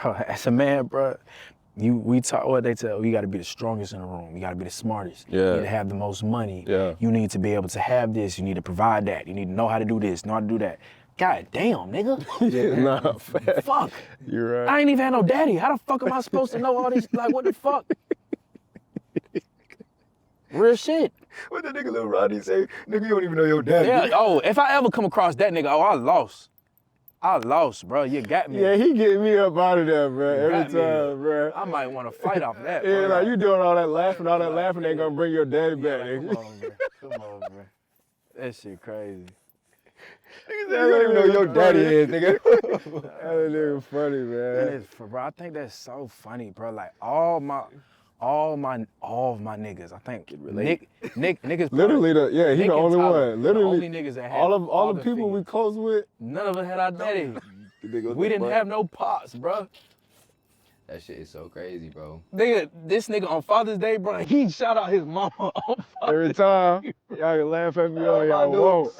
Bro, as a man, bro, we talk what they tell you got to be the strongest in the room. You got to be the smartest. Yeah. You need to have the most money. Yeah. You need to be able to have this. You need to provide that. You need to know how to do this, know how to do that. God damn, nigga. Nah, fact. Fuck. You're right. I ain't even had no daddy. How the fuck am I supposed to know all this? Like, what the fuck? Real shit. What the nigga Lil Rodney say? Nigga, you don't even know your daddy. Yeah. Oh, if I ever come across that nigga, oh, I lost. I lost, bro. You got me. Yeah, he getting me up out of there, bro. You Every got me. time, bro. I might want to fight off that. Yeah, bro. like you doing all that laughing, they gonna bring your daddy back, Like, nigga. come on, bro. Come on, bro. That shit crazy. Nigga said, you don't even know your daddy is, nigga. That nigga funny, And man. it's, bro, I think that's so funny, bro. Like all my niggas. I think niggas. Literally, he Nick the and only Tyler, one. the Literally, only niggas that had all the father people we figures. close with. None of us had our daddy. We didn't have no pops, bro. That shit is so crazy, bro. Nigga, this nigga on Father's Day, bro, he shout out his mama on Every time, y'all can laugh at me or y'all won't.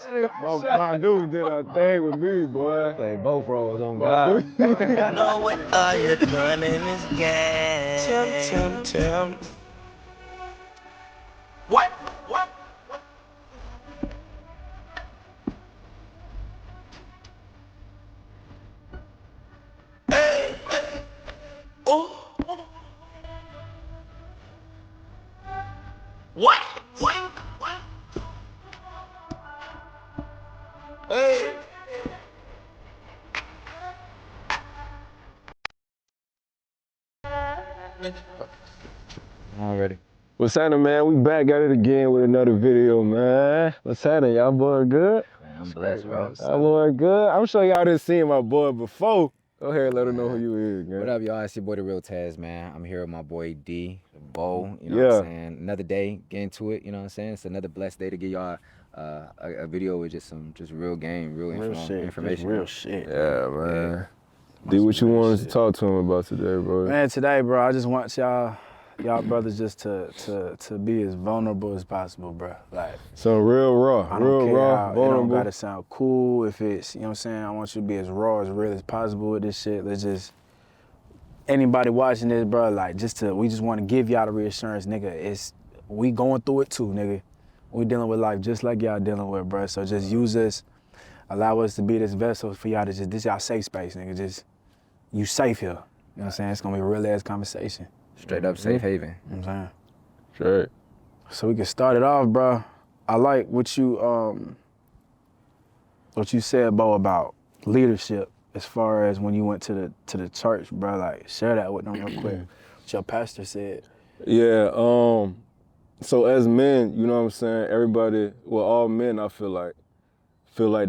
My dude did a thing with me, boy. Play both roles on God. Know what are you doing in this game? Tim. What? Hey. Oh. What? Hey. Already. What's happening, man? We back at it again with another video, man. What's happening? Y'all boy good? Man, I'm blessed, bro. Y'all boy good? I'm sure y'all done seen my boy before. Go ahead, let him know who you is, man. What up, y'all? It's your boy, The Real Taz, man. I'm here with my boy, DtheDon Beaux. You know what I'm saying? Another day, get into it, you know what I'm saying? It's another blessed day to give y'all a video with just real game, real information. Real shit. Yeah, man. D, what you wanted to talk to him about today, bro? Man, today, bro, I just want y'all brothers just to be as vulnerable as possible, bro. Like, So real raw, I don't care how, vulnerable. it don't gotta sound cool if it's, you know what I'm saying? I want you to be as raw, as real as possible with this shit. Let's just, anybody watching this, bro, like, we just want to give y'all the reassurance, nigga, we going through it too, nigga. We dealing with life just like y'all dealing with, bro. So just use us, allow us to be this vessel for y'all to just, this y'all safe space, nigga. Just, you safe here. You know what I'm saying? It's gonna be a real ass conversation. Straight up safe haven. You know what I'm saying? Straight. So we can start it off, bro. I like what you said, Beaux, about leadership as far as when you went to the church, bro. Like, share that with them real quick. What your pastor said. Yeah, so as men, you know what I'm saying, everybody, well, all men, I feel like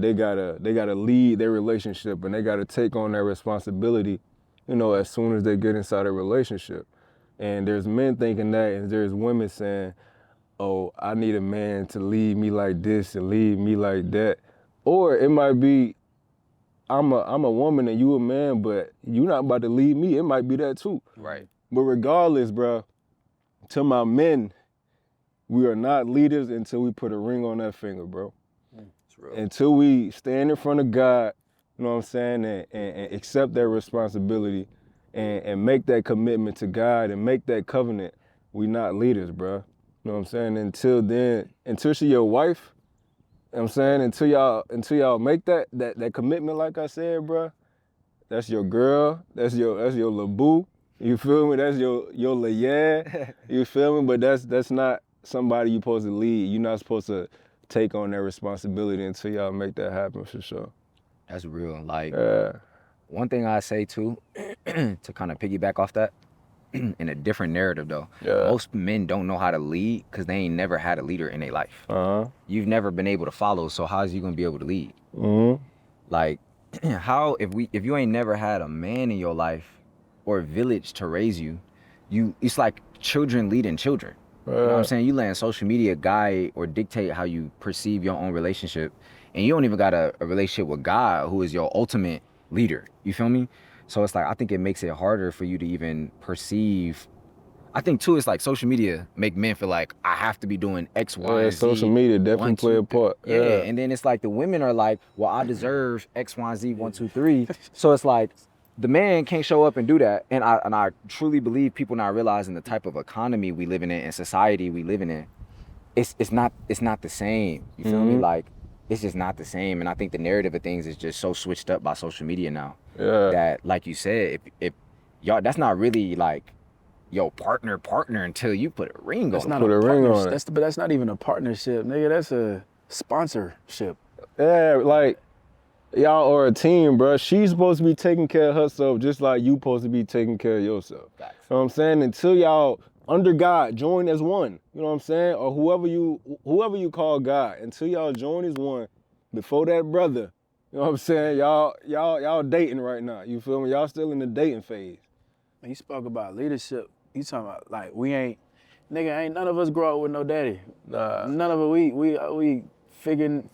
they gotta lead their relationship and they gotta take on their responsibility, you know, as soon as they get inside a relationship. And there's men thinking that, and there's women saying, oh, I need a man to lead me like this and lead me like that. Or it might be, I'm a woman and you a man, but you not about to lead me. It might be that too. Right. But regardless, bro, to my men, we are not leaders until we put a ring on that finger, bro. It's real. Until we stand in front of God, you know what I'm saying, and accept that responsibility and make that commitment to God and make that covenant, we not leaders, bro. You know what I'm saying? Until then, until she your wife, you know what I'm saying, until y'all make that commitment, like I said, bro, that's your girl, that's your little boo, you feel me? That's your little yeah, you feel me? But that's not somebody you're supposed to lead. You're not supposed to take on that responsibility until y'all make that happen, for sure. That's real. Like, Yeah. one thing I say too, to kind of piggyback off that, in a different narrative though, Yeah. most men don't know how to lead because they ain't never had a leader in their life. You've never been able to follow, so how's you gonna be able to lead? Like, how, if you ain't never had a man in your life or a village to raise you, it's like children leading children. You know what I'm saying? You letting social media guide or dictate how you perceive your own relationship, and you don't even got a relationship with God, who is your ultimate leader. You feel me? So it's like, I think it makes it harder for you to even perceive. I think too, it's like social media make men feel like I have to be doing X, Y, and Z. Social media definitely play a part. Yeah, and then it's like the women are like, well, I deserve X, Y, Z, 1, 2, 3. So it's like, the man can't show up and do that. And I truly believe people not realizing the type of economy we living in and society we living in. It's not the same. You feel me? Like, it's just not the same. And I think the narrative of things is just so switched up by social media now. Yeah. That, like you said, if y'all, that's not really like yo partner until you put a ring on it. Put a ring on it. But that's not even a partnership, nigga. That's a sponsorship. Yeah, like y'all are a team, bro. She's supposed to be taking care of herself just like you supposed to be taking care of yourself. Facts. You know what I'm saying? Until y'all under God join as one. You know what I'm saying? Or whoever you call God. Until y'all join as one. Before that brother. You know what I'm saying? Y'all dating right now. You feel me? Y'all still in the dating phase. You spoke about leadership. You talking about like ain't none of us grow up with no daddy. Nah. None of it. We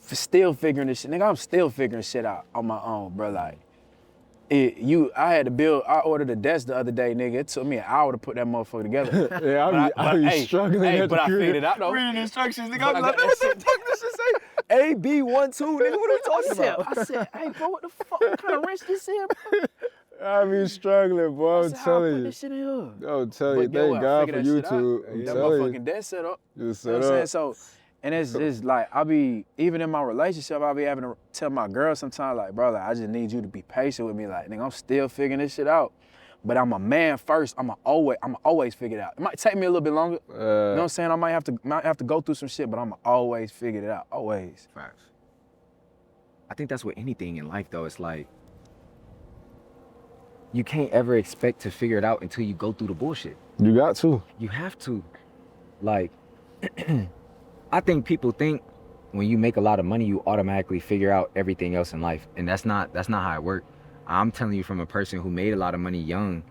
still figuring this shit. Nigga, I'm still figuring shit out on my own, bro. Like, I ordered a desk the other day, nigga. It took me an hour to put that motherfucker together. Yeah, I be struggling. But I figured it out though. Reading instructions, nigga. But I'm I like, got what the that fuck this shit say? A, B, 1, 2, nigga, what are we talking about? I said, hey, bro, what the fuck? What kind of wrench this is, bro? I be struggling, boy. I'm How I telling put you. this shit in here? I'm telling you. But get Thank what? God for Figure that shit out. YouTube. I'm That telling you. motherfucking desk set up. Just You know set what I'm saying? up. So, and it's like, even in my relationship, I be having to tell my girl sometimes, like, bro, like, I just need you to be patient with me. Like, nigga, I'm still figuring this shit out. But I'm a man first. I'm always figure it out. It might take me a little bit longer. You know what I'm saying? I might have to go through some shit, but I'm always figure it out. Always. Facts. I think that's with anything in life, though. It's like, you can't ever expect to figure it out until you go through the bullshit. You got to. You have to. Like, I think people think when you make a lot of money, you automatically figure out everything else in life. And that's not how it works. I'm telling you from a person who made a lot of money young,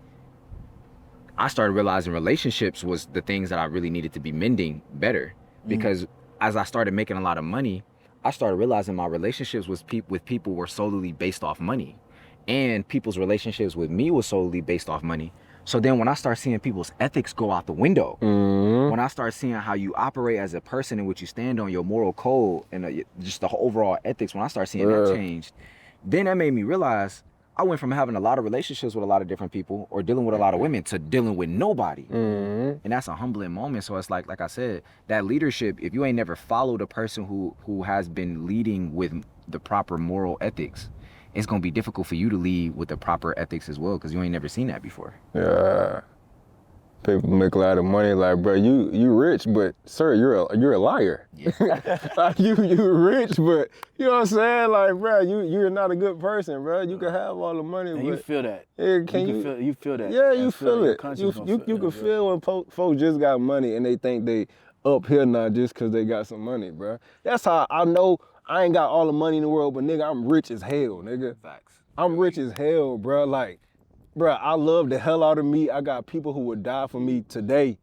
I started realizing relationships was the things that I really needed to be mending better. Because as I started making a lot of money, I started realizing my relationships with people were solely based off money. And people's relationships with me was solely based off money. So then when I start seeing people's ethics go out the window, when I start seeing how you operate as a person and what you stand on, your moral code, and just the overall ethics, when I start seeing that change, then that made me realize I went from having a lot of relationships with a lot of different people or dealing with a lot of women to dealing with nobody. And that's a humbling moment. So it's like I said, that leadership, if you ain't never followed a person who has been leading with the proper moral ethics, it's gonna be difficult for you to lead with the proper ethics as well, because you ain't never seen that before. Yeah. People make a lot of money, like, bro, you rich, but sir, you're a liar. Yeah. Like, you rich, but you know what I'm saying? Like, bro, you're not a good person, bro. You can have all the money, And but you feel that. yeah, You feel that. Yeah, you feel it. You You can feel when folks just got money and they think they up here now just because they got some money, bro. That's how I know I ain't got all the money in the world, but nigga, I'm rich as hell, nigga. Facts. I'm rich as hell, bro. Like, bro, I love the hell out of me. I got people who would die for me today. You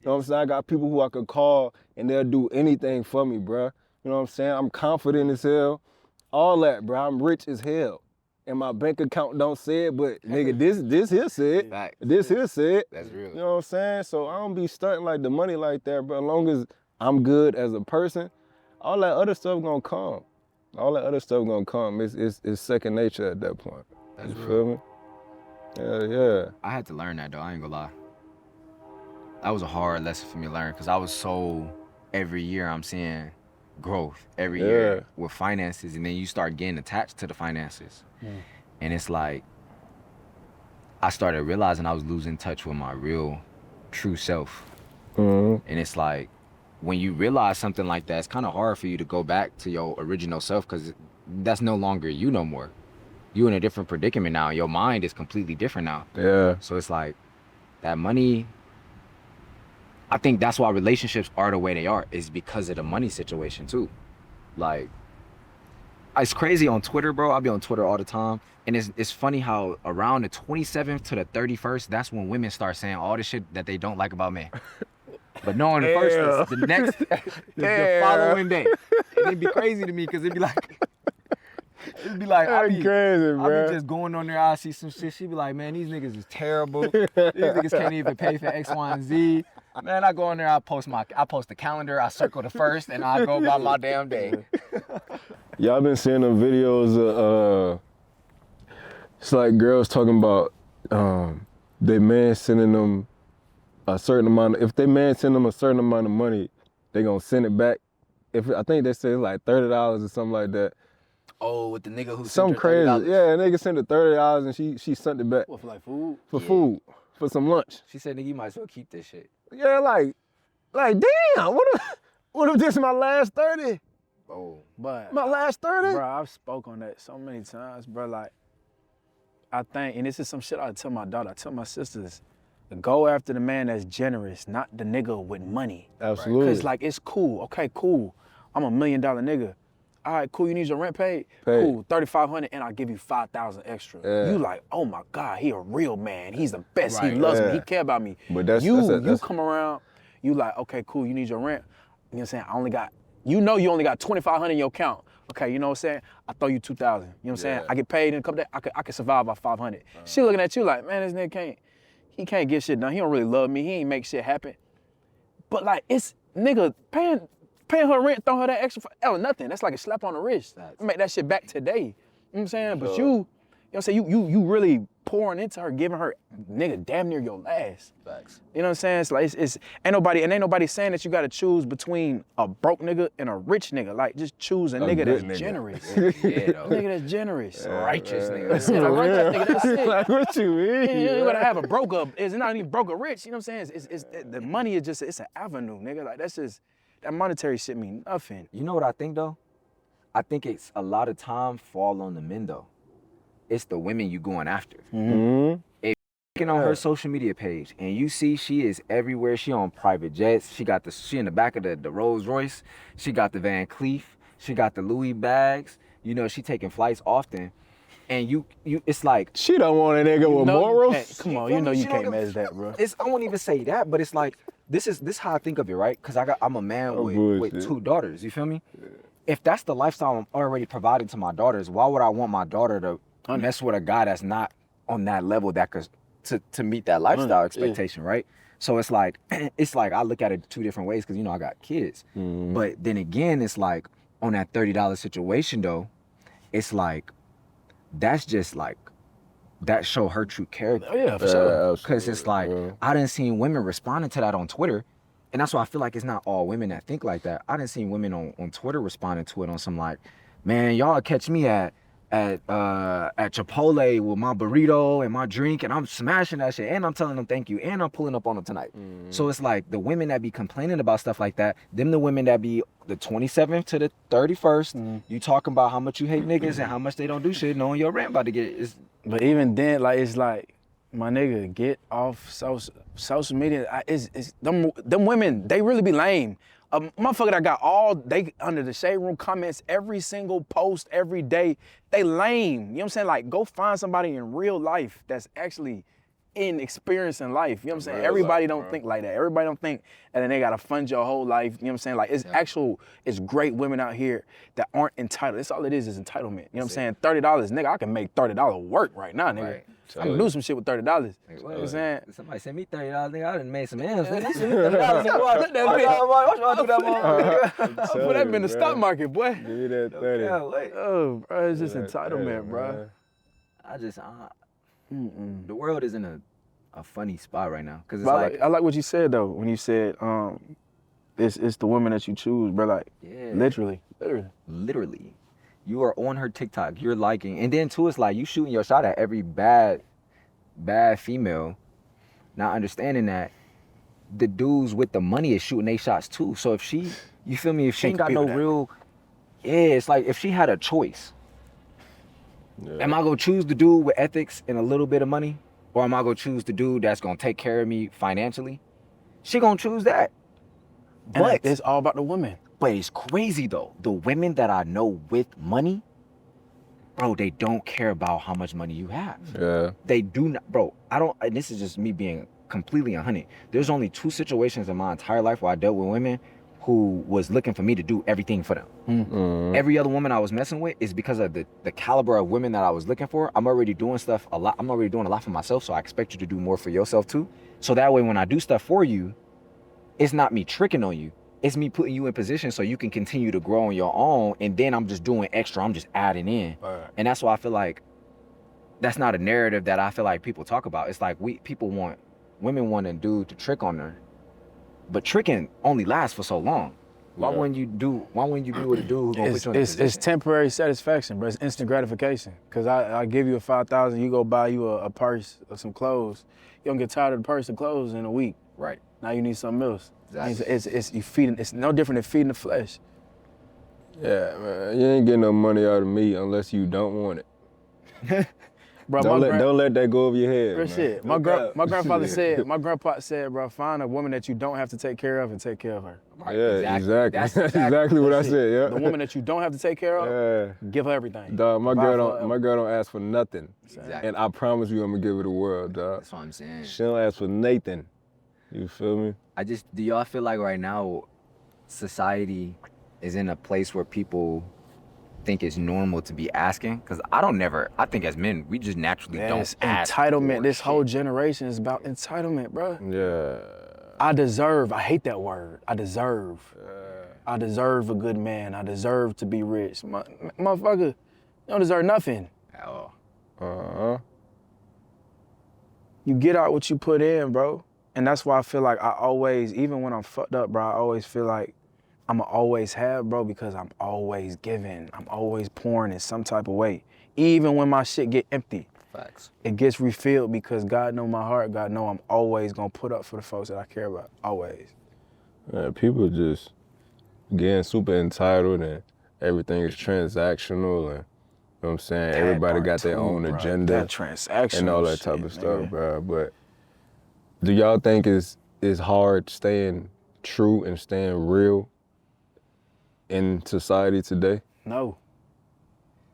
know what I'm saying? I got people who I could call and they'll do anything for me, bro. You know what I'm saying? I'm confident as hell. All that, bro. I'm rich as hell. And my bank account don't say it, but nigga, this here said. Facts. This here said. That's real. You know what I'm saying? So I don't be stunting like the money like that, bro. As long as I'm good as a person, all that other stuff gonna come. All that other stuff gonna come. It's second nature at that point. That's you real. feel me? Yeah. I had to learn that though, I ain't gonna lie. That was a hard lesson for me to learn, because I was so, every year I'm seeing growth every year with finances, and then you start getting attached to the finances. And it's like, I started realizing I was losing touch with my real, true self. And it's like, when you realize something like that, it's kind of hard for you to go back to your original self, because that's no longer you no more. You in a different predicament now. Your mind is completely different now. Yeah. So it's like, that money, I think that's why relationships are the way they are, is because of the money situation too. Like, it's crazy on Twitter, bro. I be on Twitter all the time. And it's funny how around the 27th to the 31st, that's when women start saying all the shit that they don't like about men. But no, on the first, the next, the following day. And it'd be crazy to me, because it'd be like, That's crazy, bro. I be just going on there, I see some shit, she be like, man, these niggas is terrible. These niggas can't even pay for X, Y, and Z. Man, I go on there, I post the calendar, I circle the first, and I go about my damn day. Y'all been seeing the videos of It's like girls talking about their man sending them a certain amount. If their man send them a certain amount of money, they gonna send it back. I think they say it's like $30 or something like that. Oh, with the nigga who Something crazy. Yeah, a nigga sent her $30 and she sent it back. What, for like food? For food, for some lunch. She said, nigga, you might as well keep this shit. Yeah, like damn. What if this is my last 30? Oh, But My last 30? bro, I've spoke on that so many times, bro. Like, I think, and this is some shit I tell my daughter, I tell my sisters, go after the man that's generous, not the nigga with money. Absolutely. Cause like, it's cool. Okay, cool. I'm $1 million nigga. All right, cool. You need your rent paid? Cool. $3,500, and I'll give you $5,000 extra. Yeah. You like, oh my God, he a real man. He's the best. Right. He loves Yeah. me. He care about me. But that's you come around. You like, okay, cool. You need your rent. You know what I'm saying? I only got. You know you only got $2,500 in your account. Okay, you know what I'm saying? I throw you $2,000. You know what I'm saying? I get paid in a couple days. I can survive off $500. She looking at you like, man, this nigga can't get shit done. He don't really love me. He ain't make shit happen. But like, it's nigga paying her rent, throwing her that extra for nothing. That's like a slap on the wrist. Make that shit back today. You know what I'm saying? But you know what I'm saying? You really pouring into her, giving her nigga damn near your last. facts. You know what I'm saying? It's like ain't nobody saying that you gotta choose between a broke nigga and a rich nigga. Like, just choose a nigga good that's nigga. generous. Yeah, though. Nigga that's generous. Righteous nigga. That's it. A righteous nigga, that's it. Like, what you mean? You gotta have a broke up. It's not even broke or rich. You know what I'm saying? It's the money is just, it's an avenue, nigga. Like, that's just, that monetary shit mean nothing. You know what I think though? I think it's a lot of time fall on the men though. It's the women you going after. Mm-hmm. Looking on her social media page and you see she is everywhere. She on private jets. She in the back of the Rolls Royce. She got the Van Cleef. She got the Louis bags. You know, she taking flights often. And you it's like, She don't want a nigga with morals. Come on, you know you can't match that, bro. I won't even say that, but it's like, this is how I think of it, right? Because I'm a man with 2 daughters, you feel me? Yeah. If that's the lifestyle I'm already providing to my daughters, why would I want my daughter to mess with a guy that's not on that level that could to meet that lifestyle expectation, right? So it's like I look at it 2 different ways because, you know, I got kids. Mm-hmm. But then again, it's like on that $30 situation though, it's like, that's just like, that show her true character. Oh yeah, for sure. Because it's like, I done seen women responding to that on Twitter. And that's why I feel like it's not all women that think like that. I done seen women on Twitter responding to it on some like, man, y'all catch me at Chipotle with my burrito and my drink, and I'm smashing that shit, and I'm telling them thank you, and I'm pulling up on them tonight. So it's like the women that be complaining about stuff like that, them the women that be the 27th to the 31st, you talking about how much you hate niggas and how much they don't do shit, knowing your rent about to get. But even then, like, it's like, my nigga, get off social media. It's them women, they really be lame. A motherfucker that got they under the shade room comments every single post every day, they lame. You know what I'm saying? Like, go find somebody in real life that's actually in experiencing life. You know what I'm saying? Everybody don't think like that. Everybody don't think that they gotta fund your whole life. You know what I'm saying? Like, it's great women out here that aren't entitled. That's all it is entitlement. You know what I'm saying? $30, nigga, I can make $30 work right now, nigga. Right. I can do some shit with $30. You know what I'm saying? Somebody send me $30, nigga, I done made some ends. Send me $30, nigga. What I do that, motherfucker? Put that in the stock market, boy. Give me that 30. Oh, bro, it's just entitlement, bro. The world is in a funny spot right now. Cause it's I like what you said though, when you said it's the women that you choose, bro. Like, literally. You are on her TikTok, you're liking, and then too, it's like you shooting your shot at every bad female, not understanding that the dudes with the money is shooting their shots too. So if she, you feel me, if she ain't got no real, it's like if she had a choice, am I gonna choose the dude with ethics and a little bit of money, or am I gonna choose the dude that's gonna take care of me financially? She gonna choose that. But it's all about the women. But it's crazy though. The women that I know with money, bro, they don't care about how much money you have. Yeah. They do not, bro. And this is just me being completely 100. There's only 2 situations in my entire life where I dealt with women who was looking for me to do everything for them. Mm-hmm. Every other woman I was messing with is because of the caliber of women that I was looking for. I'm already doing stuff a lot. I'm already doing a lot for myself, so I expect you to do more for yourself too. So that way, when I do stuff for you, it's not me tricking on you. It's me putting you in position so you can continue to grow on your own, and then I'm just doing extra. I'm just adding in. Right. And that's why I feel like that's not a narrative that I feel like people talk about. It's like women want a dude to trick on her, but tricking only lasts for so long. Why wouldn't you be with a dude who's gonna put you in a position? It's temporary satisfaction, bro. It's instant gratification. Cause I give you a 5,000, you go buy you a purse or some clothes. You don't get tired of the purse and clothes in a week. Right. Now you need something else. Exactly. It's you feeding. It's no different than feeding the flesh. Yeah, man. You ain't getting no money out of me unless you don't want it. Bro, Don't let that go over your head. Real man. shit. My grandfather said, bro, find a woman that you don't have to take care of and take care of her. Right, Yeah, exactly. That's That's exactly what I That's it. said. Yeah. The woman that you don't have to take care of, Yeah. give her everything. Dog, my Provide girl for her. don't ask for nothing. Exactly. And I promise you I'm gonna give her the world, dog. That's what I'm saying. She don't ask for Nathan. You feel me? Do y'all feel like right now society is in a place where people think it's normal to be asking? Because I think as men, we just naturally don't It's ask entitlement. for This shit. whole generation is about entitlement, bro. Yeah. I hate that word. I deserve a good man. I deserve to be rich. Motherfucker, you don't deserve nothing. Oh, Uh-huh. You get out what you put in, bro. And that's why I feel like I always, even when I'm fucked up, bro, I always feel like I'ma always have, bro, because I'm always giving. I'm always pouring in some type of way. Even when my shit get empty, facts. it gets refilled because God know my heart. God know I'm always gonna put up for the folks that I care about. Always. Yeah, people just getting super entitled and everything is transactional and, you know what I'm saying? That Everybody part got their too, own bro. agenda That transactional and all that shit, type of nigga. stuff, bro. But do y'all think it's hard staying true and staying real in society today? No.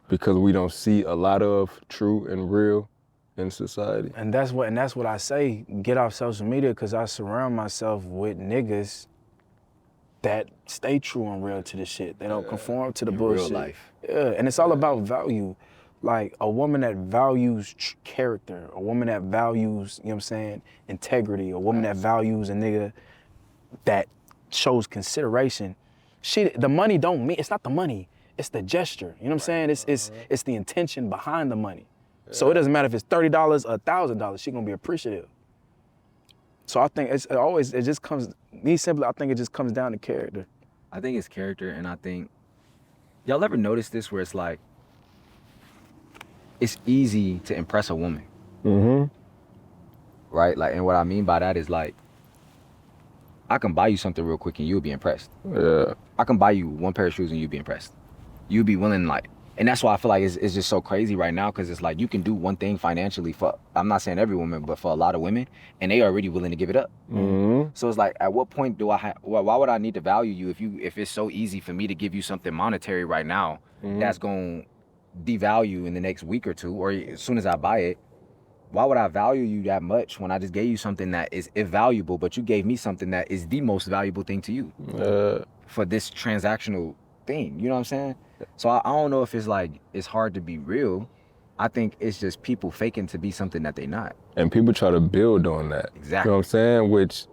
Because we don't see a lot of true and real in society. And that's what I say, get off social media, because I surround myself with niggas that stay true and real to the shit. They don't conform to the in bullshit. real life. Yeah, and it's all about value. Like a woman that values character, a woman that values, you know what I'm saying, integrity, a woman that values a nigga that shows consideration. The money don't mean, it's not the money, it's the gesture. You know what I'm saying? It's the intention behind the money. So it doesn't matter if it's $30 or $1,000, she gonna be appreciative. So I think I think it just comes down to character. I think it's character, and I think y'all ever notice this where it's like it's easy to impress a woman. Mm-hmm. Right? Like, and what I mean by that is like I can buy you something real quick and you'll be impressed. Yeah. I can buy you one pair of shoes and you'll be impressed. You'll be willing, like, and that's why I feel like it's just so crazy right now, because it's like you can do one thing financially for, I'm not saying every woman, but for a lot of women, and they are already willing to give it up. Mm-hmm. So it's like, at what point do why would I need to value you if it's so easy for me to give you something monetary right now that's going to devalue in the next week or two, or as soon as I buy it? Why would I value you that much when I just gave you something that is invaluable, but you gave me something that is the most valuable thing to you for this transactional thing? You know what I'm saying? So I don't know if it's like it's hard to be real. I think it's just people faking to be something that they're not. And people try to build on that. Exactly. You know what I'm saying? Which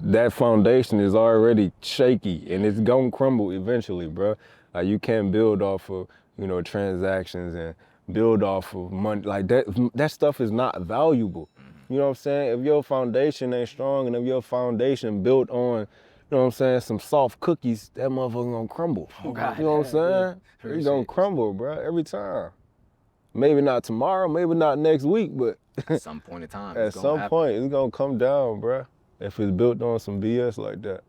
that foundation is already shaky and it's gonna crumble eventually, bro. You can't build off of, transactions and build off of money. Like that stuff is not valuable. You know what I'm saying? If your foundation ain't strong and if your foundation built on, some soft cookies, that motherfucker gonna crumble. Oh, God. You know what I'm saying? It's gonna crumble, bro, every time. Maybe not tomorrow, maybe not next week, but At some point in time, at some point it's gonna come down, bro. If it's built on some BS like that.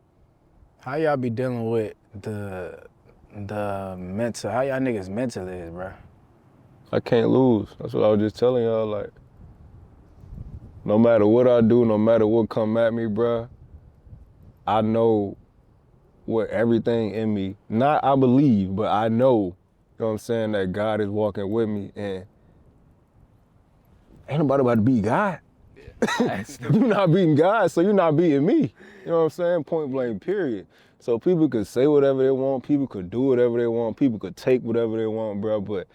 How y'all be dealing with the mental, how y'all niggas mental is, bro? I can't lose. That's what I was just telling y'all, like, no matter what I do, no matter what come at me, bruh, I know what everything in me, not I believe, but I know, you know what I'm saying, that God is walking with me, and ain't nobody about to beat God. Yeah. You're not beating God, so you're not beating me. You know what I'm saying? Point blank, period. So people could say whatever they want, people could do whatever they want, people could take whatever they want, bruh, but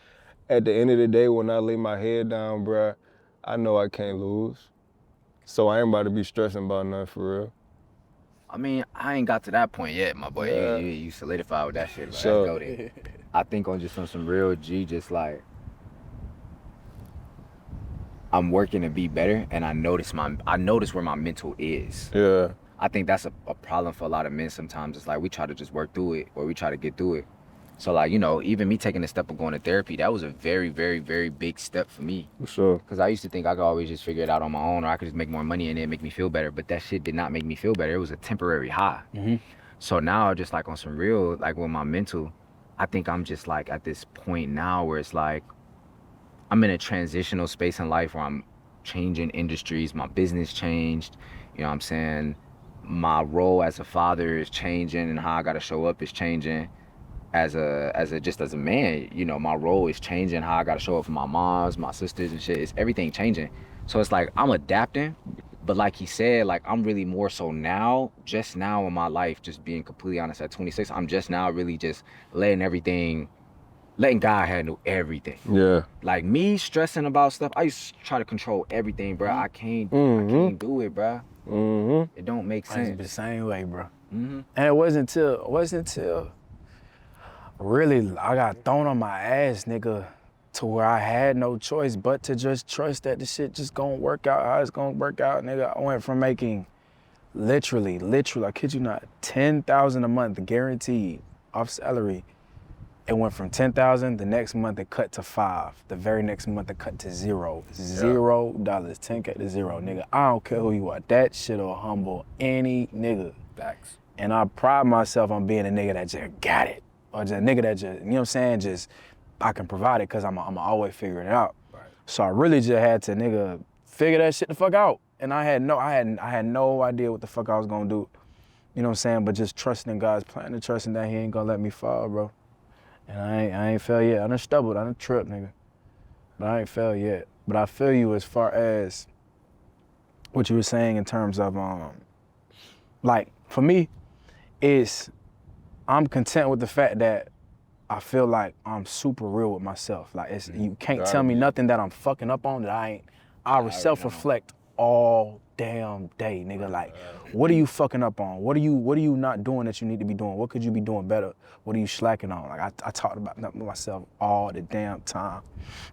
at the end of the day, when I lay my head down, bruh, I know I can't lose. So I ain't about to be stressing about nothing for real. I mean, I ain't got to that point yet, my boy. Yeah. You solidified with that shit. Like, So- let's go there. I think on some real G, just like, I'm working to be better, and I notice where my mental is. Yeah. I think that's a problem for a lot of men sometimes. It's like we try to just work through it, or we try to get through it. So like, you know, even me taking the step of going to therapy, that was a very, very, very big step for me. For sure. Because I used to think I could always just figure it out on my own, or I could just make more money and it make me feel better. But that shit did not make me feel better. It was a temporary high. Mm-hmm. So now, just like on some real, like with my mental, I think I'm just like at this point now where it's like I'm in a transitional space in life where I'm changing industries. My business changed. You know what I'm saying? My role as a father is changing, and how I gotta show up is changing. As a man, you know, my role is changing. How I gotta show up for my moms, my sisters and shit. It's everything changing. So it's like I'm adapting, but like he said, like I'm really more so now, just now in my life, just being completely honest, at 26, I'm just now really just letting God handle everything. Yeah. Like me stressing about stuff, I used to try to control everything, bro. I can't do it, bro. Mm-hmm. It don't make I used to sense. be the same way, bro. Mm-hmm. And it wasn't until really I got thrown on my ass, nigga, to where I had no choice but to just trust that the shit just gonna work out how it's gonna work out, nigga. I went from making literally, I kid you not, $10,000 a month guaranteed off salary. It went from 10,000, the next month it cut to 5. The very next month it cut to $0. $0, 10K to 0, nigga. I don't care who you are. That shit'll humble any nigga. Facts. And I pride myself on being a nigga that just got it. Or just a nigga that just, you know what I'm saying, just, I can provide it because I'm always figuring it out. Right. So I really just had to, nigga, figure that shit the fuck out. And I had no idea what the fuck I was gonna do. You know what I'm saying? But just trusting God's plan and trusting that he ain't gonna let me fall, bro. And I ain't fell yet. I done stumbled, I done tripped, nigga. But I ain't fell yet. But I feel you as far as what you were saying in terms of, like, for me, I'm content with the fact that I feel like I'm super real with myself. Like, you can't tell me nothing that I'm fucking up on that I self-reflect all damn day, nigga. Like, what are you fucking up on? What are you not doing that you need to be doing? What could you be doing better? What are you slacking on? Like, I talk about that with myself all the damn time.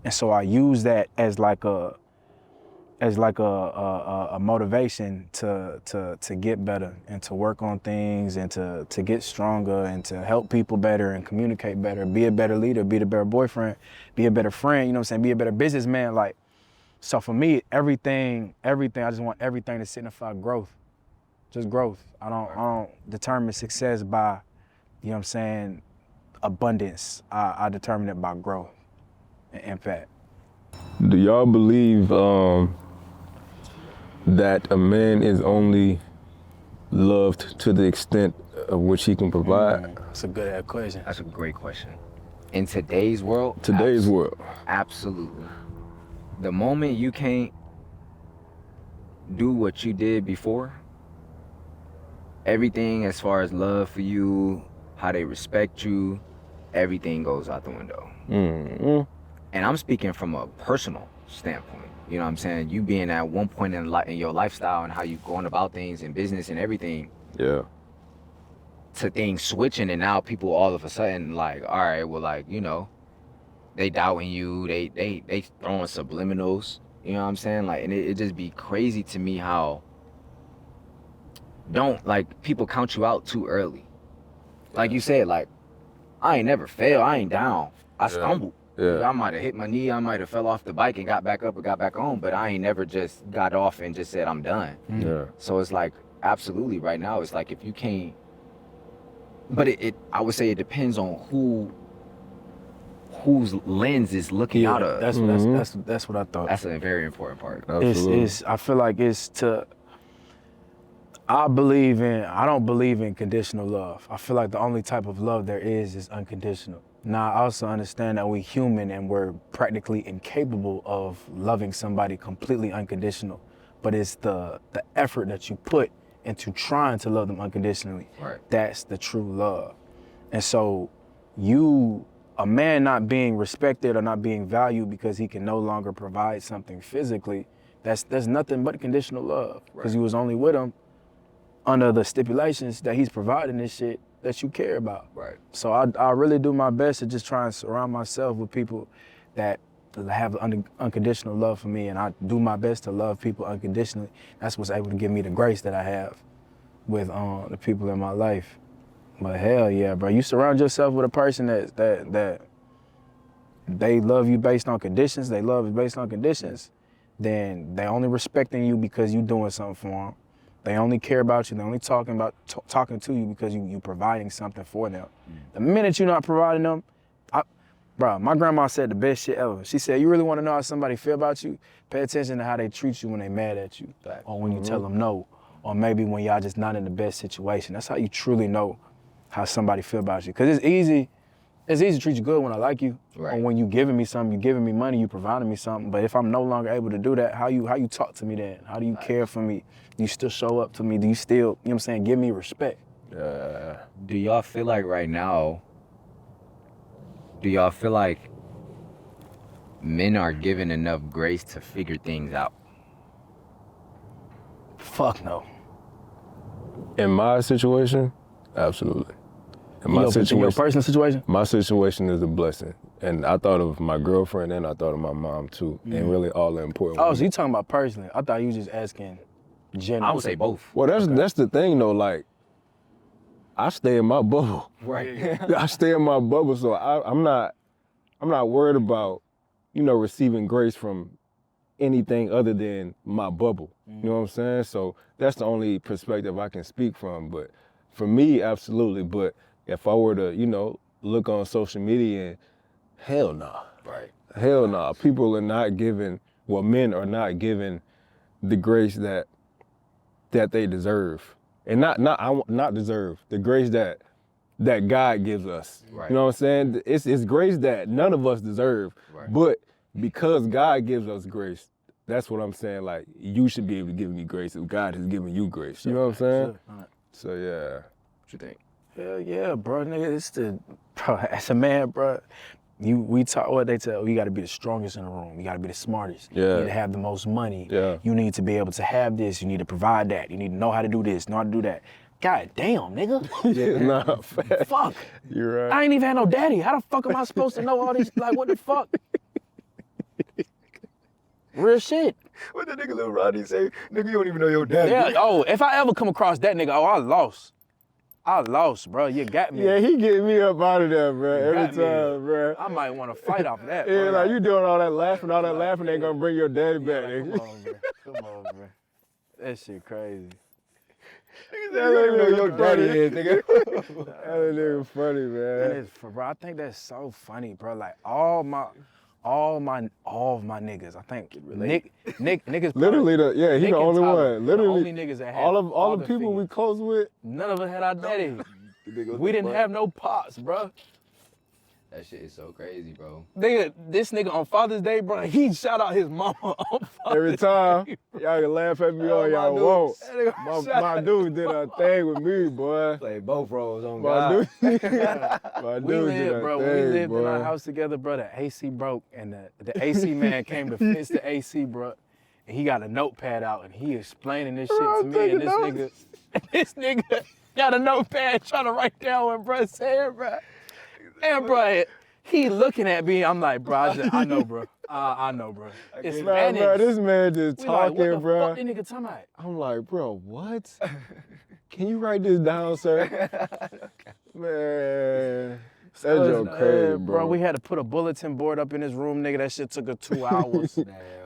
And so I use that as like a motivation to get better and to work on things and to get stronger and to help people better and communicate better, be a better leader, be a better boyfriend, be a better friend, you know what I'm saying, be a better businessman. Like, so for me, everything, I just want everything to signify growth. Just growth. I don't determine success by, you know what I'm saying, abundance. I determine it by growth and impact. Do y'all believe that a man is only loved to the extent of which he can provide? That's a good ass question. That's a great question. In today's world? World. Absolutely. The moment you can't do what you did before, everything as far as love for you, how they respect you, everything goes out the window. Mm-hmm. And I'm speaking from a personal standpoint. You know what I'm saying? You being at one point in your lifestyle and how you going about things in business and everything. Yeah. To things switching, and now people all of a sudden like, all right, well, like, you know, they doubting you, they throwing subliminals, you know what I'm saying? Like, and it just be crazy to me how people count you out too early. Like you said, like, I ain't never failed, I ain't down, I stumbled. Yeah. I might have hit my knee, I might have fell off the bike and got back up or got back on, but I ain't never just got off and just said I'm done. Yeah. So it's like, absolutely right now, it's like if you can't, but I would say it depends on whose lens is looking out of. That's what I thought. That's a very important part. Absolutely. I feel like I don't believe in conditional love. I feel like the only type of love there is unconditional. Now, I also understand that we're human and we're practically incapable of loving somebody completely unconditional, but it's the effort that you put into trying to love them unconditionally. Right. That's the true love. And so a man not being respected or not being valued because he can no longer provide something physically, that's nothing but conditional love. Because you was only with him under the stipulations that he's providing this shit that you care about. Right. So I really do my best to just try and surround myself with people that have unconditional love for me, and I do my best to love people unconditionally. That's what's able to give me the grace that I have with the people in my life. But hell yeah, bro, you surround yourself with a person that they love you based on conditions, they love you based on conditions, then they only respecting you because you doing something for them. They only care about you, they only talking to you because you providing something for them. The minute you're not providing them, bro, my grandma said the best shit ever. She said, you really want to know how somebody feel about you? Pay attention to how they treat you when they mad at you, or when you tell them no, or maybe when y'all just not in the best situation. That's how you truly know how somebody feel about you. Cause it's easy to treat you good when I like you, or when you giving me something, you giving me money, you providing me something. But if I'm no longer able to do that, how you talk to me then? How do you care for me? Do you still show up to me? Do you still, you know what I'm saying, give me respect? Do y'all feel like right now, men are given enough grace to figure things out? Fuck no. In my situation, absolutely. In your personal situation? My situation is a blessing. And I thought of my girlfriend and I thought of my mom too. And really all the important Oh, ones. so you talking about personally. I thought you was just asking general. I would say both. Well, that's the thing though, like, I stay in my bubble. Right. I stay in my bubble, so I'm not worried about, receiving grace from anything other than my bubble. You know what I'm saying? So that's the only perspective I can speak from. But for me, absolutely. But if I were to, look on social media and hell nah. Right. Hell nah. People are not giving, men are not giving the grace that they deserve. And not deserve, the grace that God gives us. Right. You know what I'm saying? It's grace that none of us deserve. Right. But because God gives us grace, that's what I'm saying. Like, you should be able to give me grace if God has given you grace. You know what I'm saying? Sure. So yeah. What you think? Hell yeah, bro, nigga. Bro, as a man, bro, we talk what they tell you. Got to be the strongest in the room. You got to be the smartest. Yeah. You need to have the most money. Yeah. You need to be able to have this. You need to provide that. You need to know how to do this, know how to do that. God damn, nigga. Yeah, nah, fact. Fuck. You're right. I ain't even had no daddy. How the fuck am I supposed to know all these? Like, what the fuck? Real shit. What the nigga Lil Rodney say? Nigga, you don't even know your daddy. Yeah. Oh, if I ever come across that nigga, I lost. I lost, bro. You got me. Yeah, he getting me up out of there, bro. You Every got me. time, bro. I might want to fight off that. Yeah, bro. like you doing all that laughing ain't gonna bring your daddy back, nigga. Come on, bro. Come on, bro. That shit crazy. You don't even know your daddy is, nigga. That nigga funny, That man. is, bro. I think that's so funny, bro. Like all my niggas. I think niggas. Literally, he Nick the and only Tyler, one. the Literally, only niggas that have all the father people we figures. close with. None of us had our daddy. We didn't have no pops, bro. That shit is so crazy, bro. This nigga on Father's Day, bro, he shout out his mama on Every Father's time, Day. y'all can laugh at me Oh, all y'all my won't. dude. That nigga shout My out dude did a thing with me, boy. Play both roles on My God. dude, We my dude did lived, a bro. thing, When we lived boy. in our house together, bro. The AC broke, and the AC man came to fix the AC, bro. And he got a notepad out, and he explaining this shit Bro, to I'm me. And taking this nigga got a notepad trying to write down what bro said, bro. And bro, he looking at me. I'm like, bro, I know, bro. I know, bro. It's Nah, Spanish. bro, this man just We like, talking, what the bro. fuck this nigga talking about? I'm like, bro, what? Can you write this down, sir? Man, that's your crazy, bro. We had to put a bulletin board up in his room, nigga. That shit took us 2 hours.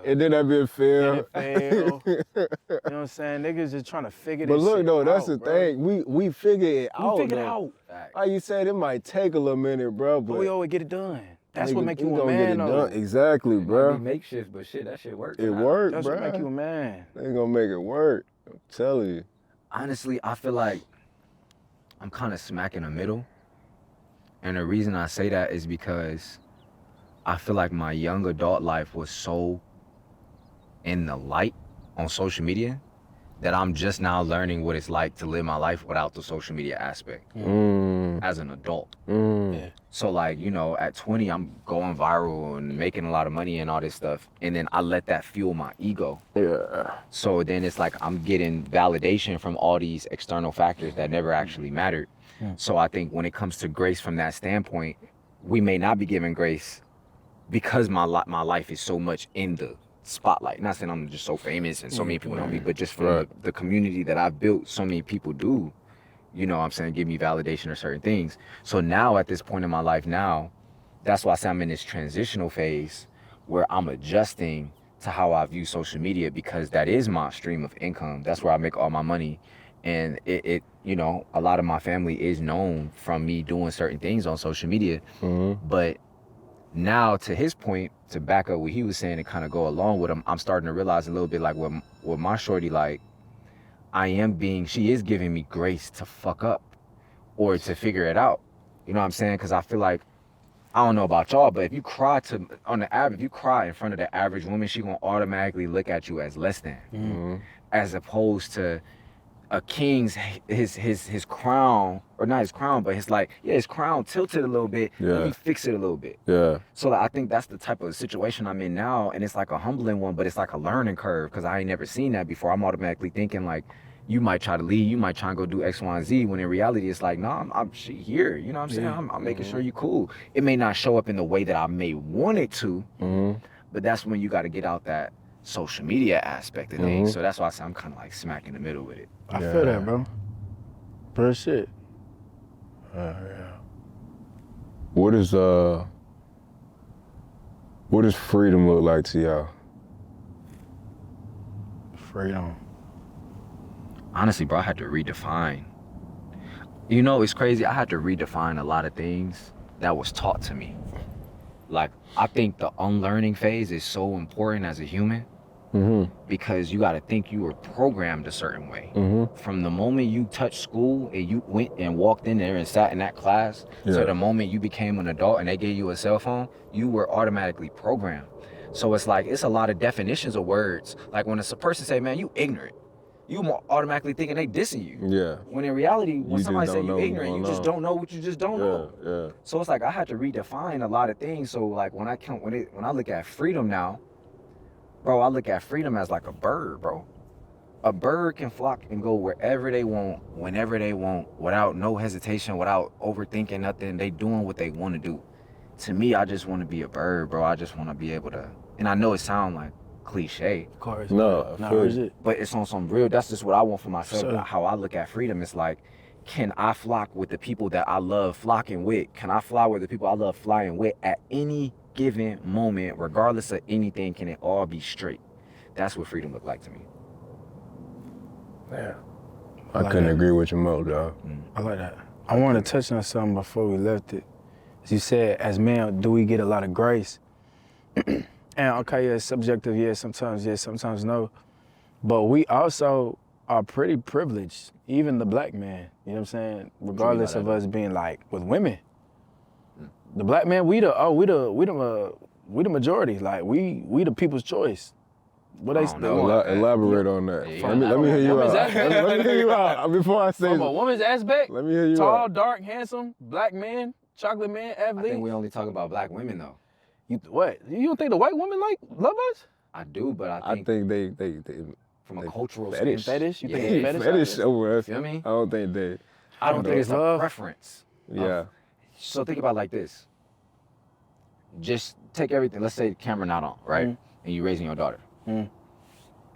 And then that bit failed. You know what I'm saying? Niggas just trying to figure But this look shit though, out, that's the bro. thing. We figure it out. We figured it though. out. Like you said, it might take a little minute, bro, But but we always get it done. That's what nigga, make we you a gonna get man, it though. done. Exactly, bro. Makeshift, but shit, that shit works. It worked, That's bro. what make you a man. They gonna make it work. I'm telling you. Honestly, I feel like I'm kind of smack in the middle. And the reason I say that is because I feel like my young adult life was so in the light on social media that I'm just now learning what it's like to live my life without the social media aspect as an adult. Yeah. So like, at 20, I'm going viral and making a lot of money and all this stuff. And then I let that fuel my ego. Yeah. So then it's like I'm getting validation from all these external factors that never actually mattered. So I think when it comes to grace from that standpoint, we may not be given grace because my life is so much in the spotlight. Not saying I'm just so famous and so many people know me, but just from the community that I've built, so many people do, you know what I'm saying, give me validation or certain things. So now at this point in my life now, that's why I say I'm in this transitional phase where I'm adjusting to how I view social media, because that is my stream of income. That's where I make all my money. And it you know, a lot of my family is known from me doing certain things on social media. But now, to his point, to back up what he was saying and kind of go along with him, I'm starting to realize a little bit like what my shorty, like, she is giving me grace to fuck up or to figure it out. You know what I'm saying? Because I feel like, I don't know about y'all, but if you cry if you cry in front of the average woman, she gonna automatically look at you as less than, as opposed to a king's his crown, or not his crown, but his crown tilted a little bit. Let me fix it a little bit. So like, I think that's the type of situation I'm in now, and it's like a humbling one, but it's like a learning curve because I ain't never seen that before. I'm automatically thinking like, you might try to leave, you might try and go do X, Y, and Z, when in reality it's like, no, I'm here. You know what I'm saying? I'm making sure you cool. It may not show up in the way that I may want it to, but that's when you got to get out that social media aspect of things. So that's why I say I'm kind of like smack in the middle with it. I feel that, bro. Real shit. What does freedom look like to y'all? Freedom. Honestly, bro, I had to redefine. You know, it's crazy. I had to redefine a lot of things that was taught to me. Like, I think the unlearning phase is so important as a human, because you got to think you were programmed a certain way. From the moment you touched school and you went and walked in there and sat in that class, to the moment you became an adult and they gave you a cell phone, you were automatically programmed. So it's like, it's a lot of definitions of words. Like when a person say, man, you ignorant, you automatically thinking they dissing you. When in reality, when somebody say you ignorant, you just don't know what you just don't know. So it's like, I had to redefine a lot of things. So like when I look at freedom now, bro, I look at freedom as like a bird, bro. A bird can flock and go wherever they want, whenever they want, without no hesitation, without overthinking nothing. They doing what they want to do. To me, I just want to be a bird, bro. I just want to be able to, and I know it sounds like cliche. Of course. No, but it's on some real, that's just what I want for myself. Sure. How I look at freedom, it's like, can I flock with the people that I love flocking with? Can I fly with the people I love flying with at any given moment, regardless of anything? Can it all be straight? That's what freedom look like to me. Yeah. I like couldn't agree with you more, dog. I like that. I want to touch on something before we left it. As you said, as men, do we get a lot of grace? And okay, yeah, it's subjective, yes, sometimes no. But we also are pretty privileged, even the black man, you know what I'm saying? Regardless of us being like with women. The black man, we the majority. Like we the people's choice. What they elaborate on that. Let me hear you out. Let me hear you out before I say. From a woman's aspect, let me hear you tall, out. dark, handsome, black man, chocolate man, athlete. I think we only talk about black women though. What? You don't think the white women love us? I do, but I think they from a cultural fetish. You think it's fetish over us? You know what I mean? I don't think they. I don't think it's a preference. Yeah. So think about it like this. Just take everything. Let's say the camera not on, right? And you raising your daughter. And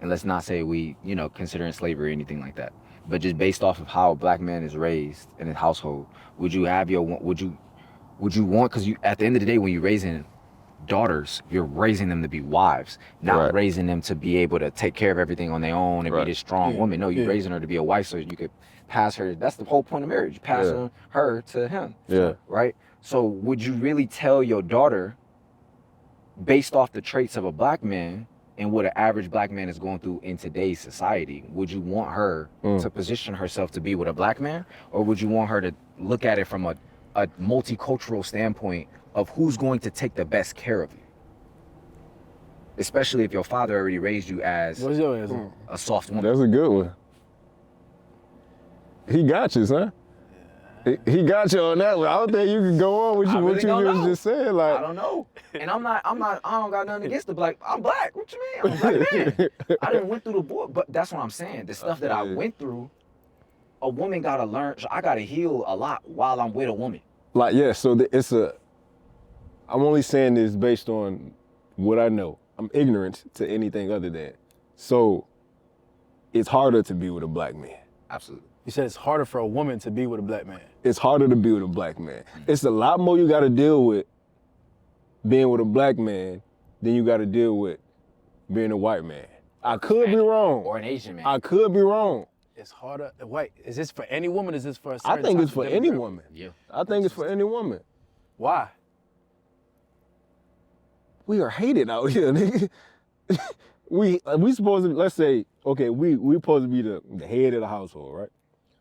let's not say we, considering slavery or anything like that. But just based off of how a black man is raised in a household, would you want? Because at the end of the day, when you're raising daughters, you're raising them to be wives, not raising them to be able to take care of everything on their own and be this strong woman. No, you're raising her to be a wife so you could pass her. That's the whole point of marriage, passing her to him. Right? So would you really tell your daughter, based off the traits of a black man and what an average black man is going through in today's society, would you want her to position herself to be with a black man? Or would you want her to look at it from a multicultural standpoint of who's going to take the best care of you? Especially if your father already raised you as What's your answer? A soft woman. That's a good one. He got you, son. He got you on that one. I don't think you can go on with what you was just saying. Like, I don't know. And I don't got nothing against the black. I'm black. What you mean? I'm a black man. I didn't went through the board, but that's what I'm saying. The stuff that I went through, a woman gotta learn. So I gotta heal a lot while I'm with a woman. Like, yeah, so it's I'm only saying this based on what I know. I'm ignorant to anything other than. So it's harder to be with a black man. Absolutely. You said it's harder for a woman to be with a black man. It's harder to be with a black man. It's a lot more you gotta deal with being with a black man than you gotta deal with being a white man. I could be wrong. Or an Asian man. I could be wrong. It's harder. Wait, is this for any woman? Is this for a certain I think type it's of for any demographic? woman. Yeah. I think it's for any woman. Why? We are hated out here, nigga. we supposed to, let's say, okay, we supposed to be the head of the household, right?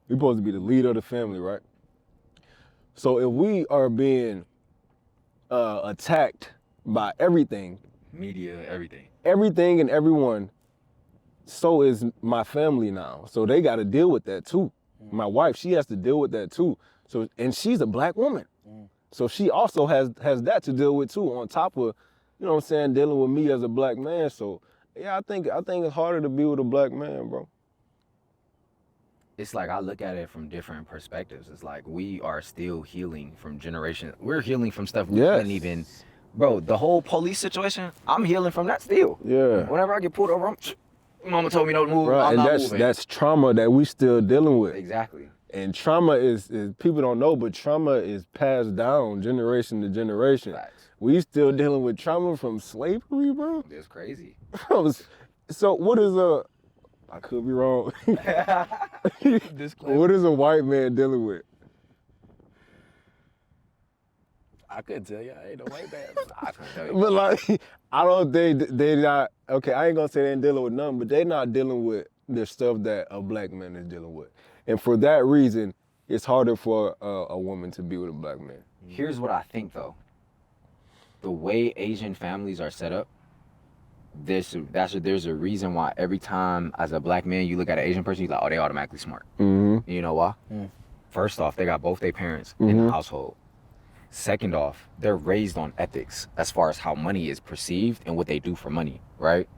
We supposed to be the leader of the family, right? So if we are being attacked by everything Media, everything. and everyone, so is my family now. So they got to deal with that too. My wife, she has to deal with that too. So, and she's a black woman. So she also has that to deal with too, on top of, you know what I'm saying, dealing with me as a black man. So yeah, I think it's harder to be with a black man, bro. It's like I look at it from different perspectives. It's like we are still healing from generation. We're healing from stuff we couldn't even. Bro, the whole police situation, I'm healing from that still. Yeah. Whenever I get pulled over, mama told me don't move. Right, I'm and not moving. that's trauma that we still dealing with. Exactly. And trauma is people don't know, but trauma is passed down generation to generation. Facts. We still dealing with trauma from slavery, bro. It's crazy. So what is I could be wrong. What is a white man dealing with? I couldn't tell you. I ain't no white man. I couldn't tell you. But like, I don't think they not, okay, I ain't gonna say they ain't dealing with nothing, but they not dealing with the stuff that a black man is dealing with. And for that reason, it's harder for a woman to be with a black man. Here's what I think though. The way Asian families are set up, there's a reason why every time as a black man you look at an Asian person, you're like, oh, they automatically smart. Mm-hmm. You know why? First off, they got both their parents in the household. Second off, they're raised on ethics as far as how money is perceived and what they do for money, right?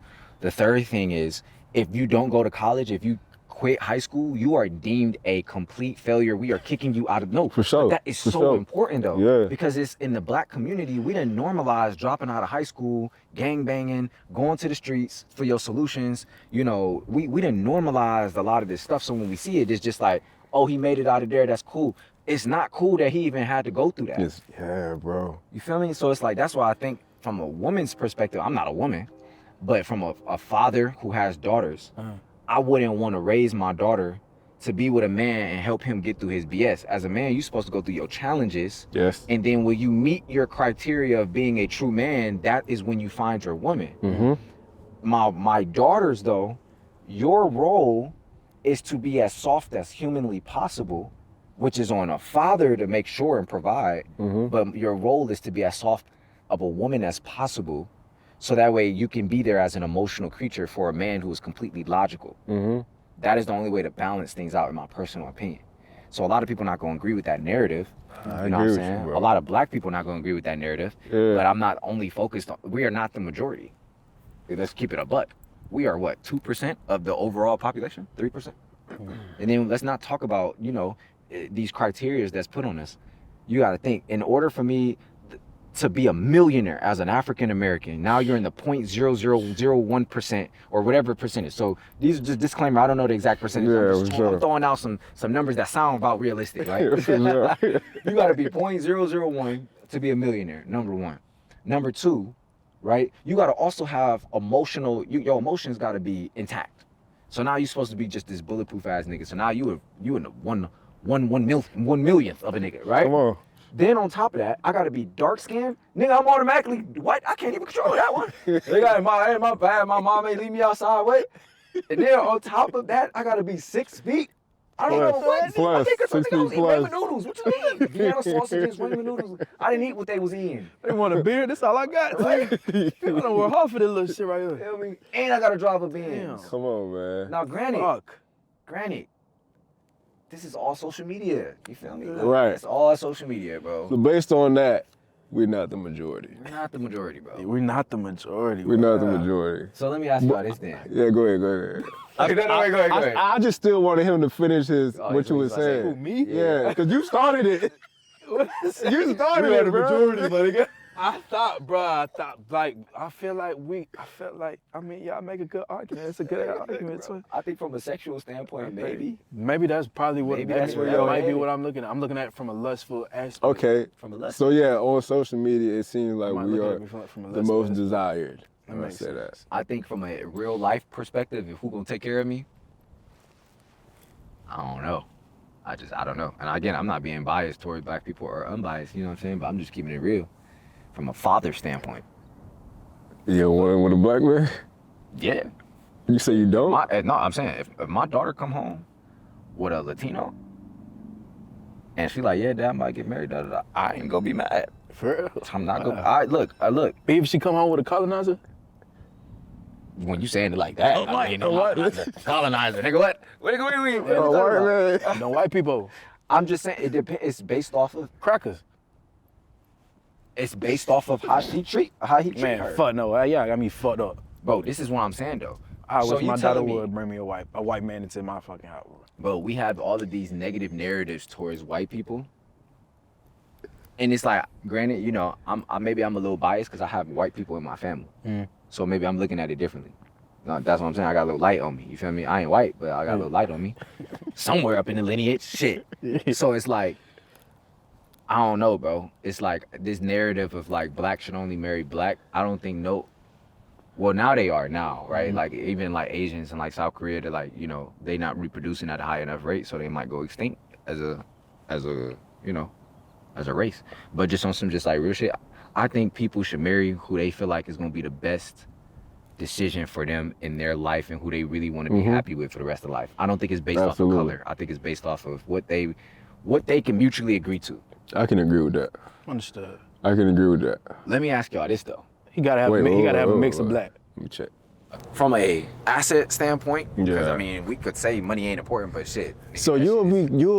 The third thing is, if you don't go to college, if you quit high school, you are deemed a complete failure. We are kicking you out of, no. For sure. But that is For so sure. important though. Yeah. Because it's in the black community, we didn't normalize dropping out of high school, gang banging, going to the streets for your solutions. You know, we didn't normalize a lot of this stuff. So when we see it, it's just like, oh, he made it out of there, that's cool. It's not cool that he even had to go through that. Yeah, bro. You feel me? So it's like, that's why I think from a woman's perspective, I'm not a woman, but from a father who has daughters, I wouldn't want to raise my daughter to be with a man and help him get through his BS. As a man, you're supposed to go through your challenges. Yes. And then when you meet your criteria of being a true man, that is when you find your woman. Mm-hmm. My daughters though, your role is to be as soft as humanly possible, which is on a father to make sure and provide, but your role is to be as soft of a woman as possible, so that way you can be there as an emotional creature for a man who is completely logical. That is the only way to balance things out, in my personal opinion. So a lot of people not going to agree with that narrative. I You know what agree I'm with saying? you, bro. A lot of black people not going to agree with that narrative, Yeah. but I'm not only focused on, we are not the majority. Let's keep it a buck. We are what, 2% of the overall population? 3%? And then let's not talk about, you know, these criteria that's put on us. You got to think, in order for me to be a millionaire as an African American, now you're in the 0.0001% or whatever percentage. So these are just disclaimer, I don't know the exact percentage. I'm throwing out some numbers that sound about realistic, right? You got to be 0.001 to be a millionaire, number one. Number two, right? You got to also have your emotions got to be intact. So now you're supposed to be just this bulletproof ass nigga. So now you in the one millionth of a nigga, right? Come on. Then on top of that, I gotta be dark skinned. Nigga, I'm automatically white. I can't even control that one. They got my bad. My mom ain't leave me outside. Wait. And then on top of that, I gotta be 6 feet. I don't know what. Plus, I think 6 I was feet eating plus. ramen noodles. What you mean? Vienna sausages, ramen noodles. I didn't eat what they was eating. They want a beard. That's all I got. Right? I don't work hard for this little shit right here. Feel me? And I gotta drive a Benz. Come on, man. Now, granted, Fuck. this is all social media. You feel me? Right. It's all social media, bro. So based on that, we're not the majority. We're not the majority, bro. We're not the majority. We're not the majority. So let me ask you about this then. Yeah, go ahead. Go ahead. I just still wanted him to finish what you were he's about to say. saying. Who, me? Yeah, because you started it. You started We are it, the bro. majority, my nigga. I thought, bro. I feel like, I mean, y'all make a good argument. It's a good argument too. I think from a sexual standpoint, maybe. Maybe that's probably what. Maybe Maybe that's where that you're might be headed. what I'm looking at. I'm looking at it from a lustful aspect. Okay. From a lust. So yeah, on social media, it seems like I might we look at are it from a the lustful most aspect. desired. That I'm gonna makes say that. sense. I think from a real life perspective, if who gonna take care of me, I don't know. I don't know. And again, I'm not being biased towards black people or unbiased, you know what I'm saying? But I'm just keeping it real from a father standpoint. You want with a black man? Yeah. You say you don't? No, I'm saying if my daughter come home with a Latino and she like, yeah, dad, I might get married, da, da, da, I ain't gonna be mad. For real? I'm not gonna. All right, look. If she come home with a colonizer? When you saying it like that, I mean, colonizer, nigga, what? Wait. White man. No white people. I'm just saying it depends. It's based off of Crackers. It's based off of how he treat Man, her. fuck no. Yeah, got me fucked up. Bro, this is what I'm saying though. I So wish you my daughter telling me- would bring me a white man into my fucking house. Bro, we have all of these negative narratives towards white people. And it's like, granted, you know, maybe I'm a little biased because I have white people in my family. Mm. So maybe I'm looking at it differently. No, that's what I'm saying. I got a little light on me. You feel me? I ain't white, but I got a little light on me. Somewhere up in the lineage, shit. So it's like, I don't know, bro. It's like this narrative of like black should only marry black. I don't think well, now they are now, right? Mm-hmm. Like even like Asians in like South Korea, they're like, you know, they not reproducing at a high enough rate, so they might go extinct as a race. But just on some just like real shit, I think people should marry who they feel like is gonna be the best decision for them in their life and who they really want to be happy with for the rest of life. I don't think it's based off of color. I think it's based off of what they can mutually agree to. I can agree with that. Understood. I can agree with that. Let me ask y'all this though. He gotta have a mix of black. Let me check. From a asset standpoint, because Yeah. I mean, we could say money ain't important, but shit. So you'll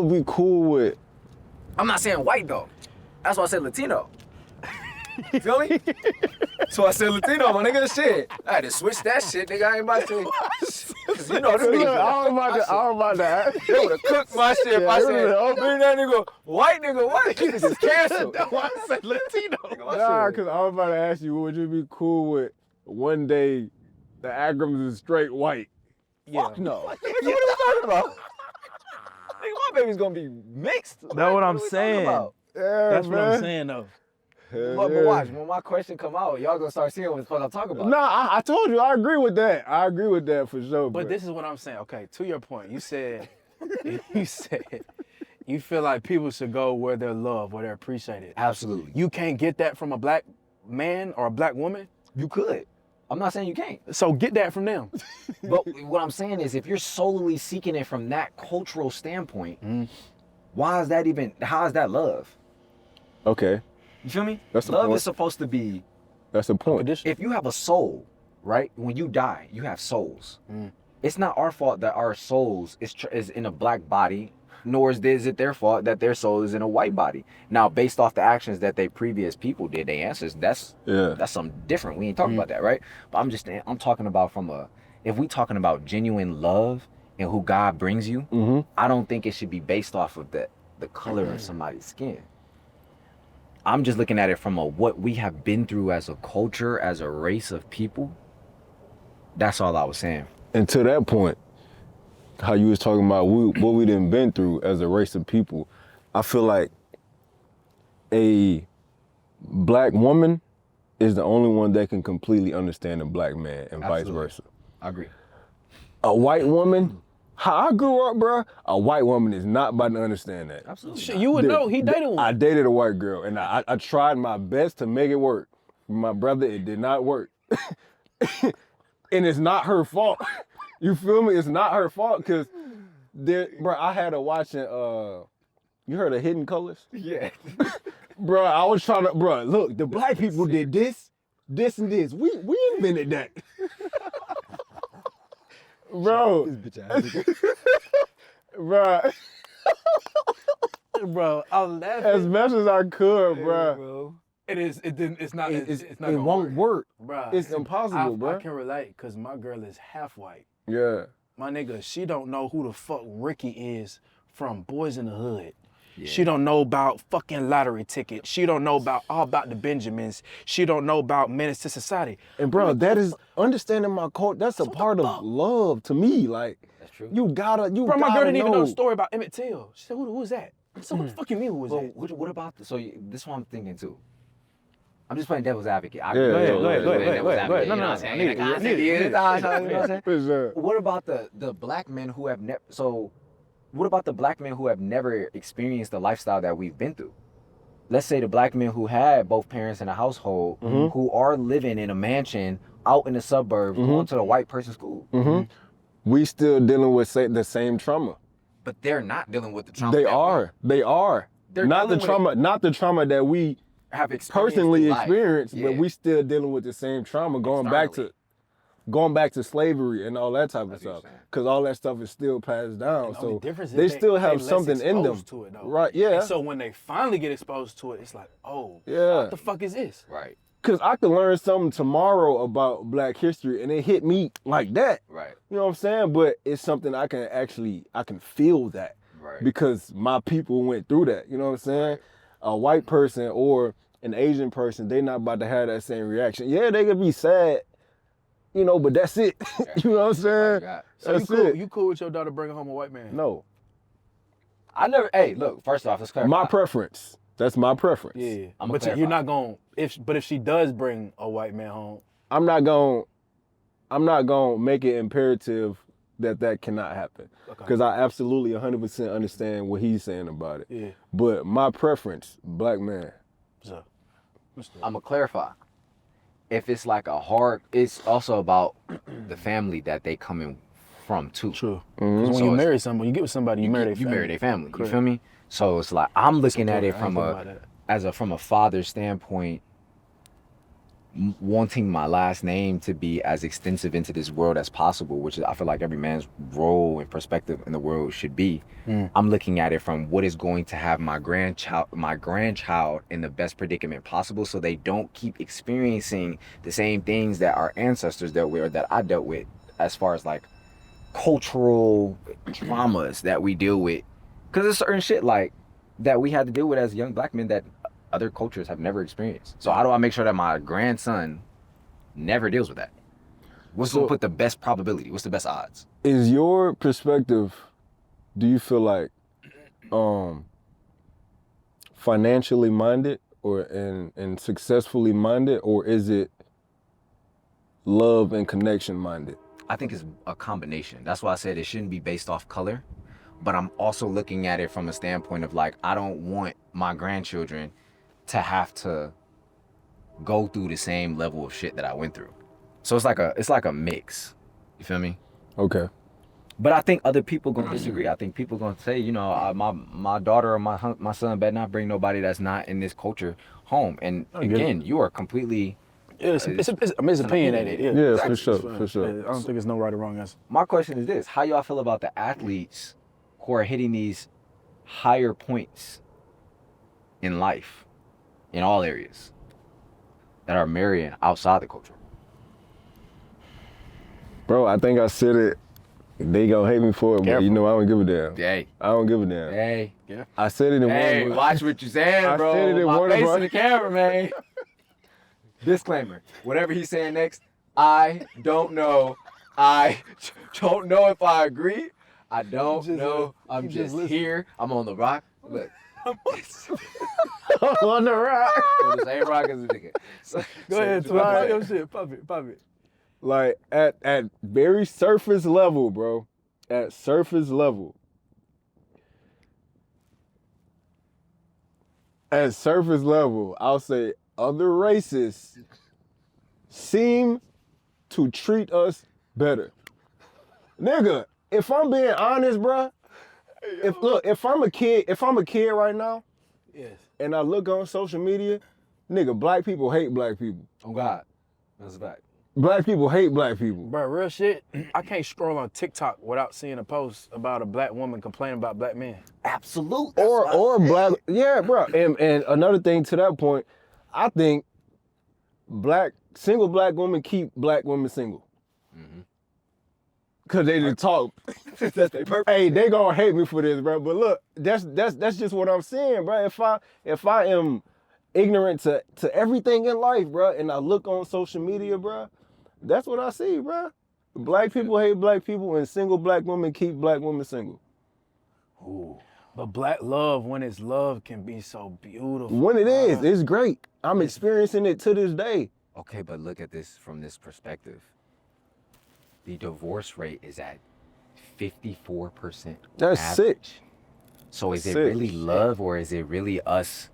be cool with. I'm not saying white though. That's why I said Latino. You feel me? So I said Latino, my nigga. Shit. I had to switch that shit, nigga. I ain't about to. Cause you know them Look, niggas. I was about to. They would have cooked my shit if I Yeah, said, oh, bring that nigga, white nigga, what? This is canceled. That's why I said Latino. Nah, because I was about to ask you, would you be cool with one day the Agrams is straight white? Yeah. Fuck no. What are you talking about? Nigga, my baby's gonna be mixed. That's what I'm are we talking saying. about? Yeah, That's what I'm man. saying though. But watch, when my question come out, y'all gonna start seeing what the fuck I'm talking about. Nah, I told you, I agree with that. I agree with that for sure. But this is what I'm saying. Okay, to your point, you said you feel like people should go where they're loved, where they're appreciated. Absolutely. You can't get that from a black man or a black woman. You could. I'm not saying you can't. So get that from them. But what I'm saying is if you're solely seeking it from that cultural standpoint, how is that love? Okay, You feel me? That's the love point. is supposed to be, that's the point. if you have a soul, right? When you die, you have souls. It's not our fault that our souls is in a black body, nor is it their fault that their soul is in a white body. Now, based off the actions that they previous people did, they answers, that's something different. We ain't talking about that, right? But I'm talking about if we talking about genuine love and who God brings you, I don't think it should be based off of the color of somebody's skin. I'm just looking at it from what we have been through as a culture, as a race of people. That's all I was saying. And to that point, how you was talking about what we done been through as a race of people, I feel like a black woman is the only one that can completely understand a black man and vice versa. I agree. A white woman, how I grew up, bro, a white woman is not about to understand that. Absolutely. Shit, you would know. He dated one. I dated a white girl, and I tried my best to make it work. My brother, it did not work. And it's not her fault. You feel me? It's not her fault, because, bro, I had her watching, you heard of Hidden Colors? Yeah. Bro, I was trying to, bro, look, the black people did this, and this. We invented that. Bro. Bro. Bro, I'm laughing. As much as I could, bro. It's not It gonna won't work. Bro, It's impossible, bro. I can relate because my girl is half white. Yeah. My nigga, she don't know who the fuck Ricky is from Boys in the Hood. Yeah. She don't know about fucking lottery tickets. She don't know about all about the Benjamins. She don't know about menace to society. And bro, that is understanding my culture. That's a part of love to me. Like, That's true. you gotta Bro, my girl didn't even know the story about Emmett Till. She said, who is that? So what the fuck you mean who was that? What about this is what I'm thinking too. I'm just playing devil's advocate. Go ahead. No, I need it. For sure. What about the black men who have never? So, what about the black men who have never experienced the lifestyle that we've been through? Let's say the black men who had both parents in a household, who are living in a mansion out in the suburbs, going to the white person school. We still dealing with the same trauma. But they're not dealing with the trauma. They are. They're Not the dealing trauma. Not the trauma that we have personally life. experienced, Yeah. but we still dealing with the same trauma, going back to slavery and all that type of stuff. Because all that stuff is still passed down. So they still have something in them. To it, though. Right, yeah. And so when they finally get exposed to it, it's like, oh, Yeah. what the fuck is this? Right. Because I could learn something tomorrow about Black history and it hit me like that. Right. You know what I'm saying? But it's something I can feel that. Right. Because my people went through that. You know what I'm saying? Right. A white person or an Asian person, they not about to have that same reaction. Yeah, they could be sad, you know, but that's it. You know what I'm saying? So That's it. you cool with your daughter bringing home a white man? No. I never. Hey, look. First off, let's clarify. My preference. That's my preference. Yeah. I'ma But clarify. you're not going, but if she does bring a white man home, I'm not gonna make it imperative that cannot happen. Because I absolutely 100% understand what he's saying about it. yeah. But my preference, black man. So, I'm gonna clarify. If it's like it's also about the family that they coming from too. true. Because when So you it's- marry somebody, you get with somebody, you marry their You family. marry their family. You Correct. feel me? So it's like I'm looking at it I from ain't think about that. from a father's standpoint, wanting my last name to be as extensive into this world as possible, which is I feel like every man's role and perspective in the world should be. I'm looking at it from what is going to have my grandchild in the best predicament possible, so they don't keep experiencing the same things that our ancestors dealt with or that I dealt with, as far as like cultural traumas that we deal with. Because there's certain shit like that we had to deal with as young black men that other cultures have never experienced. So how do I make sure that my grandson never deals with that? What's gonna put the best probability? What's the best odds? Is your perspective, do you feel like financially minded or and successfully minded, or is it love and connection minded? I think it's a combination. That's why I said it shouldn't be based off color, but I'm also looking at it from a standpoint of like, I don't want my grandchildren to have to go through the same level of shit that I went through. So it's like a mix. You feel me? Okay. But I think other people gonna disagree. I think people gonna say, you know, my daughter or my son better not bring nobody that's not in this culture home. And again, you are completely. It's opinionated. Yeah, Yeah, exactly. for sure. Yeah, I don't think it's no right or wrong answer. My question is this: how y'all feel about the athletes who are hitting these higher points in life, in all areas, that are marrying outside the culture? Bro, I think I said it. They gonna hate me for it, but you know I don't give a damn. Hey, I don't give a damn. hey, I said it in hey! one. Watch what you saying, I bro. said it in My one of face my- in the camera, man. Disclaimer: whatever he's saying next, I don't know. I don't know if I agree. I don't know. I'm just here. I'm on the rock. Look. on the rock. On the same rock as a nigga. So, Go ahead, so what I'm pop saying. your shit. Pop it. Like at very surface level, bro. At surface level. At surface level, I'll say other races seem to treat us better. Nigga, if I'm being honest, bro, if I'm a kid right now, Yes. and I look on social media, nigga, black people hate black people. Oh God, that's a fact. Black people hate black people. Bro, real shit, I can't scroll on TikTok without seeing a post about a black woman complaining about black men. Absolute. Or black, yeah, bro. And another thing to that point, I think single black women keep black women single. Cause they just talk. That's their purpose. Hey, they gonna hate me for this, bro. But look, that's just what I'm saying, bro. If I am ignorant to everything in life, bro, and I look on social media, bro, that's what I see, bro. Black people hate black people, and single black women keep black women single. Ooh. But black love, when it's love, can be so beautiful. When it is, it's great. I'm experiencing it to this day. Okay, but look at this from this perspective. The divorce rate is at 54%. That's sick. So is it Sick. really love or is it really us?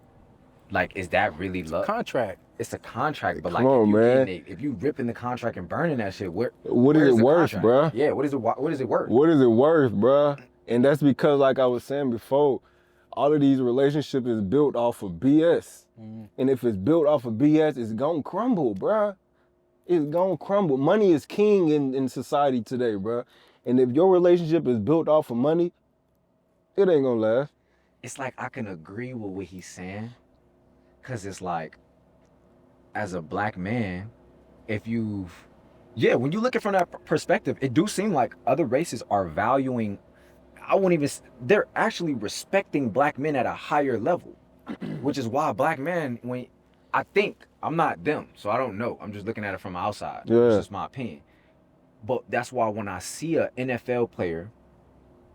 Like, is that really love? Contract. It's a contract, but like, Come on, if you man. if you ripping the contract and burning that shit, What is where's it the worth, contract? bruh? Yeah, what is it worth? What is it worth, bruh? And that's because, like I was saying before, all of these relationships is built off of BS. And if it's built off of BS, it's gonna crumble, bruh. It's gonna crumble. Money is king in society today, bruh. And if your relationship is built off of money, it ain't gonna last. It's like I can agree with what he's saying, cause it's like, as a black man, when you look at it from that perspective, it do seem like other races are valuing. They're actually respecting black men at a higher level, which is why black men, I'm not them, so I don't know. I'm just looking at it from outside. Yeah. It's just my opinion. But that's why when I see a NFL player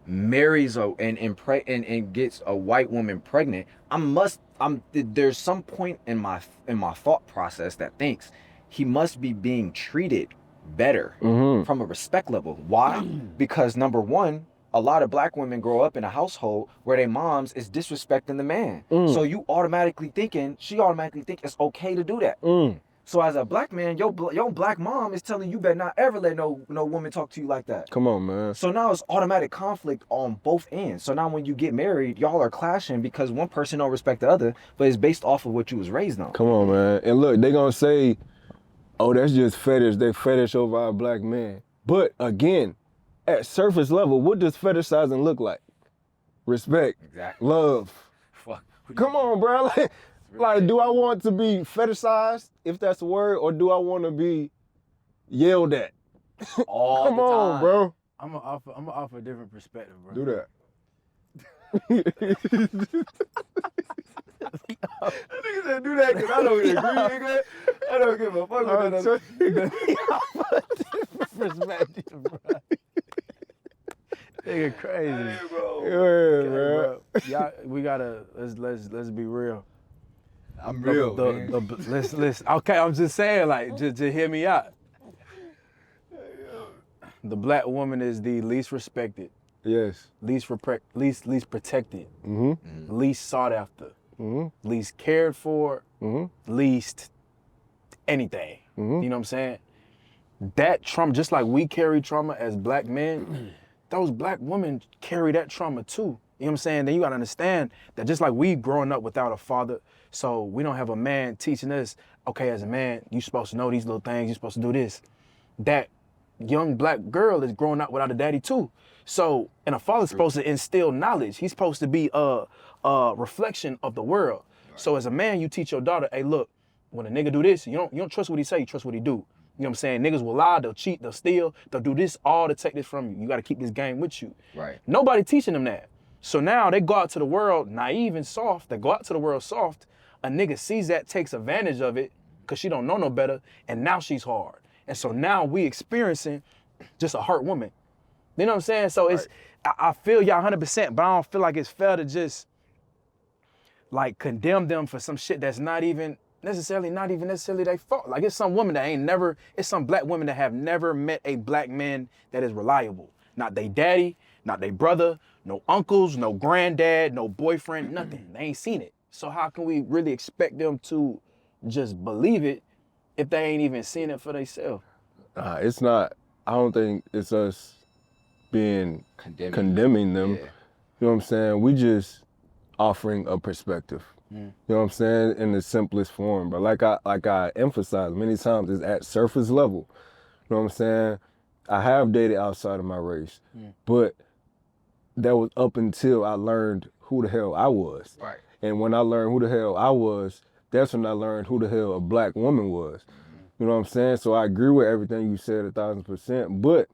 marries and gets a white woman pregnant, there's some point in my thought process that thinks he must be being treated better from a respect level. Why? Because number one, a lot of black women grow up in a household where their moms is disrespecting the man. So she automatically think it's okay to do that. So as a black man, your black mom is telling you better not ever let no woman talk to you like that. Come on, man. So now it's automatic conflict on both ends. So now when you get married, y'all are clashing because one person don't respect the other, but it's based off of what you was raised on. Come on, man. And look, they gonna say, oh, that's just fetish. They fetish over our black men. But again, at surface level, what does fetishizing look like? Respect, Exactly. love. Fuck. Come on, bro. Like, do I want to be fetishized, if that's the word, or do I want to be yelled at? All Come the on, time. bro. I'm gonna offer a different perspective, bro. Do that. Nigga said do that because I don't agree, nigga. I don't give a fuck with that. Perspective, bro. Nigga crazy. Yeah, bro. Y'all, we gotta let's be real. I'm real, man. Let's okay, I'm just saying, like, just hear me out. The black woman is the least respected, Yes. least protected, least sought after, Mm-hmm. least cared for, least anything. Mm-hmm. You know what I'm saying? That trauma, just like we carry trauma as black men, those black women carry that trauma too. You know what I'm saying? Then you gotta understand that just like we growing up without a father, so we don't have a man teaching us, okay, as a man, you supposed to know these little things, you supposed to do this. That young black girl is growing up without a daddy too. So, and a father's supposed to instill knowledge. He's supposed to be a reflection of the world. Right. So as a man, you teach your daughter, hey, look, when a nigga do this, you don't trust what he say, you trust what he do. You know what I'm saying? Niggas will lie, they'll cheat, they'll steal, they'll do this all to take this from you. You gotta keep this game with you. Right. Nobody teaching them that. So now they go out to the world naive and soft. They go out to the world soft. A nigga sees that, takes advantage of it, cause she don't know no better, and now she's hard. And so now we experiencing just a hurt woman. You know what I'm saying? So it's, I feel y'all 100%, but I don't feel like it's fair to just like condemn them for some shit that's not even necessarily their fault. Like it's some woman that it's some black women that have never met a black man that is reliable. Not they daddy, not they brother, no uncles, no granddad, no boyfriend, nothing. They ain't seen it. So how can we really expect them to just believe it if they ain't even seen it for themselves? It's not, I don't think it's us being condemning them. Yeah. You know what I'm saying? We just offering a perspective. You know what I'm saying? In the simplest form. But like I emphasized many times, it's at surface level. You know what I'm saying? I have dated outside of my race, but that was up until I learned who the hell I was. Right. And when I learned who the hell I was, that's when I learned who the hell a black woman was. You know what I'm saying? So I agree with everything you said 1,000%, but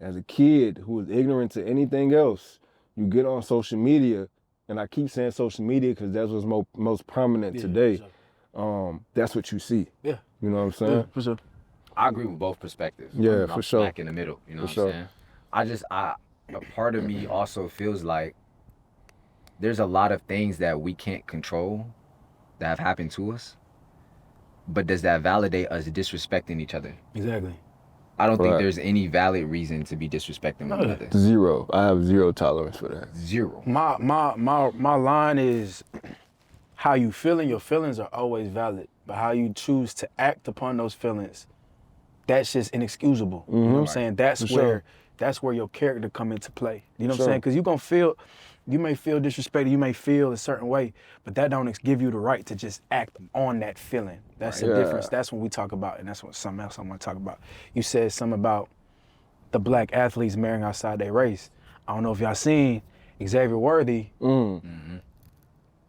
As a kid who was ignorant to anything else, you get on social media, and I keep saying social media because that's what's most prominent today. Sure. That's what you see. Yeah. You know what I'm saying? Yeah, for sure. I agree with both perspectives. Yeah, I'm for sure. Back in the middle, you know For what I'm saying? A part of me also feels like there's a lot of things that we can't control that have happened to us, but does that validate us disrespecting each other? Exactly. I don't think Right. there's any valid reason to be disrespecting one another. Zero. I have zero tolerance for that. Zero. My line is, how you feeling, your feelings are always valid, but how you choose to act upon those feelings, that's just inexcusable. You know what I'm saying? That's where your character come into play. You know what I'm saying? Because you may feel disrespected, you may feel a certain way, but that don't give you the right to just act on that feeling. That's the difference. That's what we talk about, and that's what something else I want to talk about. You said something about the black athletes marrying outside their race. I don't know if y'all seen Xavier Worthy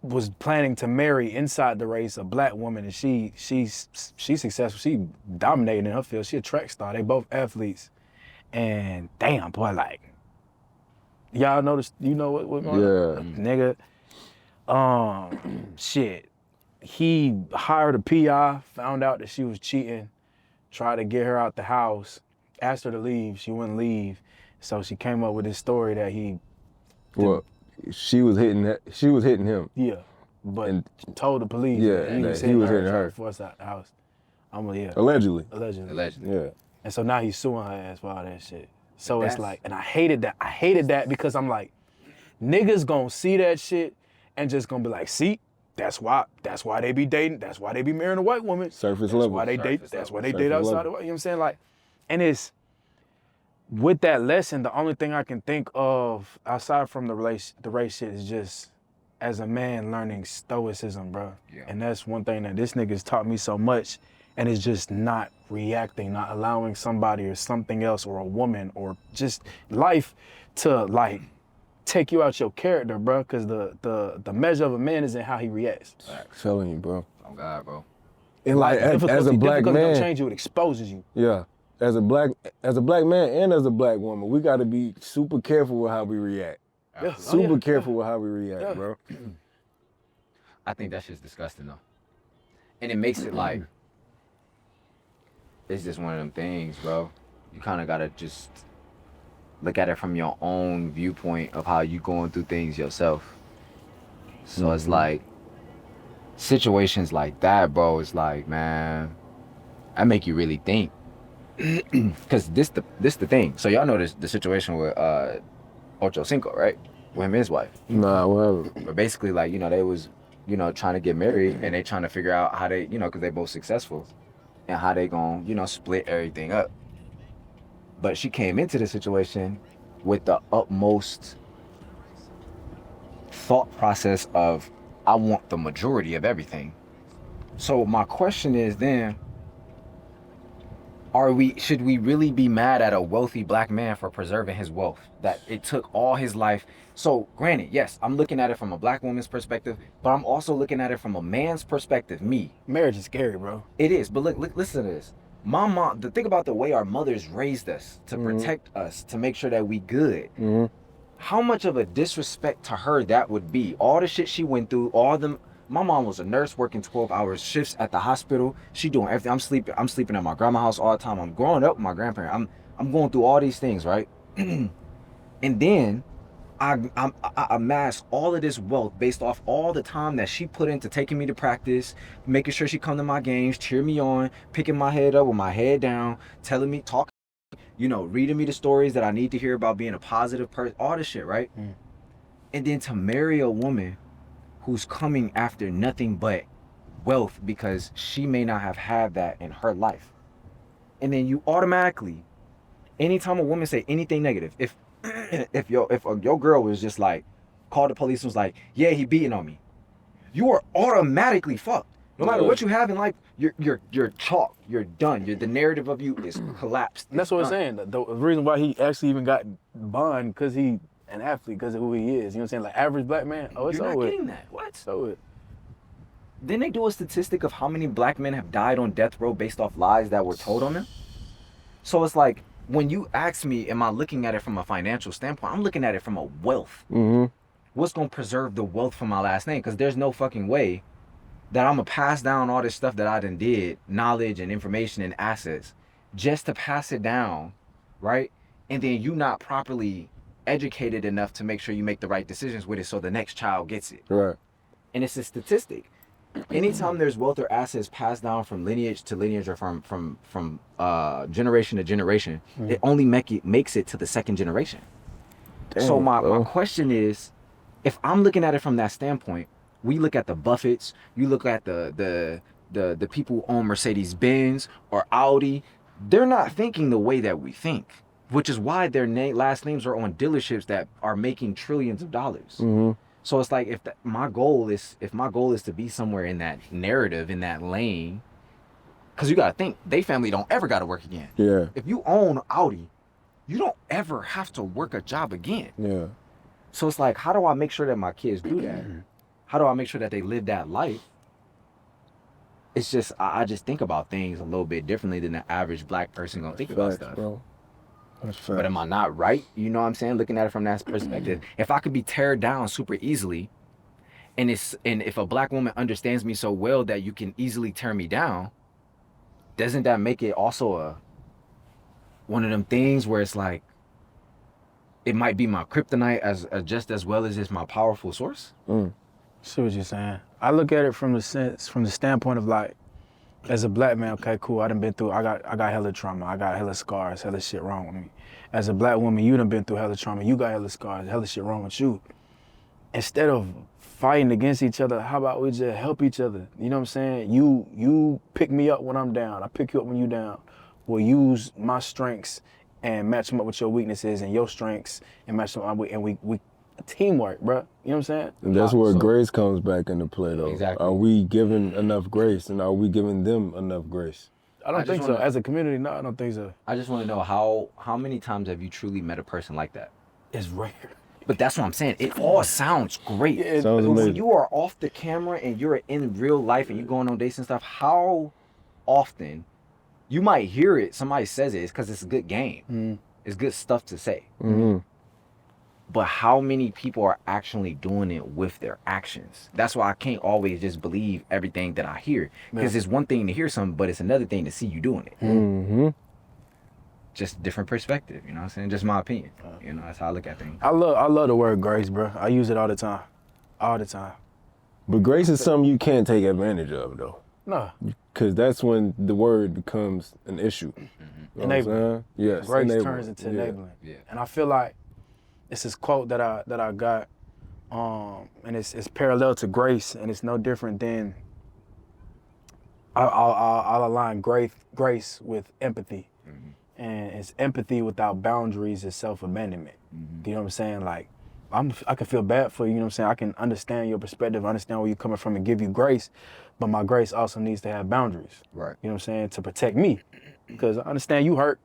was planning to marry inside the race a black woman, and she's successful. She dominating in her field. She a track star. They both athletes, and damn boy, like y'all notice, you know what going on? Nigga, shit. He hired a PI, found out that she was cheating, tried to get her out the house, asked her to leave, she wouldn't leave. So she came up with this story that he she was hitting him. Yeah. But And- told the police Yeah, he was that hitting he was hitting her, her. trying to force out the house. Allegedly. Allegedly. Yeah. And so now he's suing her ass for all that shit. So it's That's- like, and I hated that because I'm like, niggas gonna see that shit and just gonna be like, see, that's why they be dating, that's why they be marrying a white woman. Surface That's level. why they date, Surface that's level. why they Surface date outside level. the, you know what I'm saying? Like, and it's, with that lesson, the only thing I can think of outside from the race shit is just, as a man, learning stoicism, bro. Yeah. And that's one thing that this nigga's taught me so much, and it's just not reacting, not allowing somebody or something else or a woman or just life to like take you out your character, bro. Because the measure of a man is in how he reacts. Telling you, bro. Oh God, bro. And like as a black difficulty man, don't change you, it exposes you. yeah. As a black man and as a black woman, we gotta be super careful with how we react. Yeah. Super careful with how we react, bro. I think that shit's disgusting though. And it makes it like, it's just one of them things, bro. You kind of gotta just look at it from your own viewpoint of how you going through things yourself. So it's like, situations like that, bro, it's like, man, that make you really think. Cause this the thing. So y'all know the situation with Ocho Cinco, right? With him and his wife. Nah, whatever. But basically, like, you know, they was, you know, trying to get married, and they trying to figure out how they, you know, because they both successful, and how they gonna, you know, split everything up. But she came into the situation with the utmost thought process of, I want the majority of everything. So my question is then, should we really be mad at a wealthy black man for preserving his wealth? That it took all his life. So granted, yes, I'm looking at it from a black woman's perspective, but I'm also looking at it from a man's perspective, me. Marriage is scary, bro. It is, but look, listen to this. My mom, think about the way our mothers raised us to protect us, to make sure that we good. How much of a disrespect to her that would be? All the shit she went through, my mom was a nurse working 12-hour shifts at the hospital. She doing everything. I'm sleeping at my grandma's house all the time. I'm growing up with my grandparents. I'm going through all these things, right? And then I amassed all of this wealth based off all the time that she put into taking me to practice, making sure she come to my games, cheer me on, picking my head up with my head down, telling me, talking, you know, reading me the stories that I need to hear about being a positive person, all this shit, right? And then to marry a woman who's coming after nothing but wealth because she may not have had that in her life. And then you automatically, anytime a woman say anything negative, if your girl was just like, called the police and was like, yeah, he beating on me, you are automatically fucked. No matter what you have in life, you're chalk, you're done. The narrative of you is collapsed. And that's what I'm saying. The reason why he actually even got bond, because he an athlete, because of who he is. You know what I'm saying? Like average black man. Oh, it's You're not over. getting that. What? So it. Didn't they do a statistic of how many black men have died on death row based off lies that were told on them? So it's like, when you ask me, am I looking at it from a financial standpoint? I'm looking at it from a wealth. What's gonna preserve the wealth from my last name? Because there's no fucking way that I'm gonna pass down all this stuff that I done did, knowledge and information and assets, just to pass it down, right? And then you not properly educated enough to make sure you make the right decisions with it so the next child gets it. Right. And it's a statistic. Anytime there's wealth or assets passed down from lineage to lineage or from generation to generation, it only makes it to the second generation. Damn, so my bro. question is, if I'm looking at it from that standpoint, we look at the Buffetts, you look at the people who own Mercedes Benz or Audi, they're not thinking the way that we think, which is why their last names are on dealerships that are making trillions of dollars. So it's like if my goal is to be somewhere in that narrative, in that lane, because you gotta think they family don't ever gotta work again. Yeah. If you own Audi, you don't ever have to work a job again. Yeah. So it's like, how do I make sure that my kids do that? How do I make sure that they live that life? It's just, I just think about things a little bit differently than the average black person gonna think about stuff. Bro. That's facts. But am I not right? You know what I'm saying? Looking at it from that perspective. If I could be teared down super easily, and if a black woman understands me so well that you can easily tear me down, doesn't that make it also one of them things where it's like, it might be my kryptonite just as well as it's my powerful source? See what you're saying. I look at it from the standpoint of like, as a black man, okay, cool, I done been through, I got hella trauma, I got hella scars, hella shit wrong with me. As a black woman, you done been through hella trauma, you got hella scars, hella shit wrong with you. Instead of fighting against each other, how about we just help each other? You know what I'm saying? You pick me up when I'm down, I pick you up when you down. We'll use my strengths and match them up with your weaknesses and your strengths and match them up, and we teamwork, bro. You know what I'm saying? And that's where grace comes back into play, though. Exactly. Are we giving enough grace, and are we giving them enough grace? I don't think so. As a community, no, I don't think so. I just want to know how many times have you truly met a person like that? It's rare. But that's what I'm saying. It all sounds great. Yeah, Sounds But when amazing. you are off the camera and you're in real life and you're going on dates and stuff, how often you might hear it, somebody says it, it's because it's a good game. It's good stuff to say. But how many people are actually doing it with their actions? That's why I can't always just believe everything that I hear. Because it's one thing to hear something, but it's another thing to see you doing it. Just different perspective, you know what I'm saying? Just my opinion. You know, that's how I look at things. I love the word grace, bro. I use it all the time. All the time. But grace is something you can't take advantage of, though. No. Because that's when the word becomes an issue. You know what I'm saying? Yes. Grace enabling. turns into enabling. Yeah. And I feel like it's this quote that I got, and it's parallel to grace, and it's no different than I'll align grace with empathy. And it's empathy without boundaries is self-abandonment. You know what I'm saying? Like, I can feel bad for you, you know what I'm saying? I can understand your perspective, understand where you're coming from and give you grace, but my grace also needs to have boundaries. Right. You know what I'm saying? To protect me. Because I understand you hurt,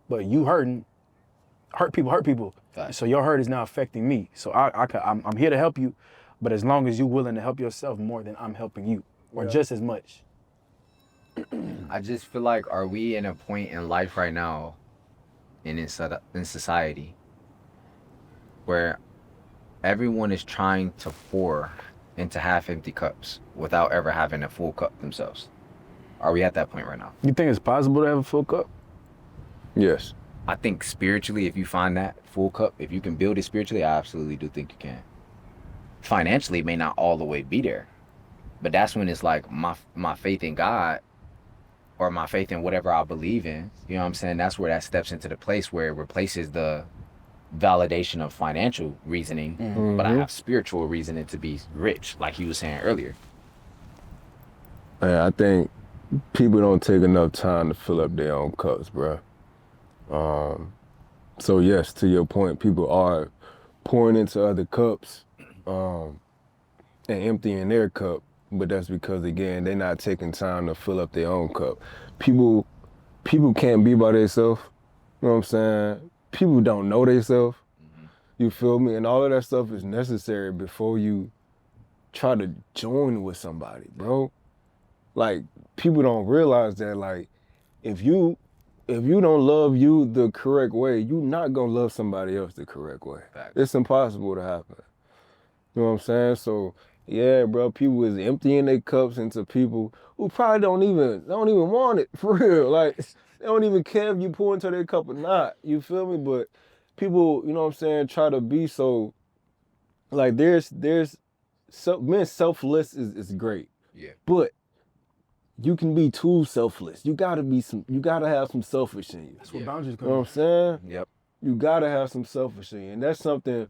but you hurt people. Fact. So your hurt is now affecting me. So I'm here to help you, but as long as you're willing to help yourself more than I'm helping you, or just as much. I just feel like, are we in a point in life right now, in society, where everyone is trying to pour into half-empty cups without ever having a full cup themselves? Are we at that point right now? You think it's possible to have a full cup? Yes. I think spiritually, if you find that full cup, if you can build it spiritually, I absolutely do think you can. Financially, it may not all the way be there, but that's when it's like my faith in God, or my faith in whatever I believe in, you know what I'm saying? That's where that steps into the place where it replaces the validation of financial reasoning, but I have spiritual reasoning to be rich, like you were saying earlier. Man, I think people don't take enough time to fill up their own cups, bro. So yes, to your point, people are pouring into other cups and emptying their cup, but that's because, again, they're not taking time to fill up their own cup. People can't be by themselves, you know what I'm saying? People don't know themselves, you feel me? And all of that stuff is necessary before you try to join with somebody, bro. Like, people don't realize that, like, if you if you don't love you the correct way, you not gonna love somebody else the correct way. Facts. It's impossible to happen. You know what I'm saying? So yeah, bro, people is emptying their cups into people who probably don't even want it for real. Like they don't even care if you pour into their cup or not. You feel me? But people, you know what I'm saying, try to be so like being selfless is great. Yeah. But you can be too selfless. You gotta have some selfish in you. That's where boundaries You know come. what I'm saying? Yep. You gotta have some selfish in you. And that's something,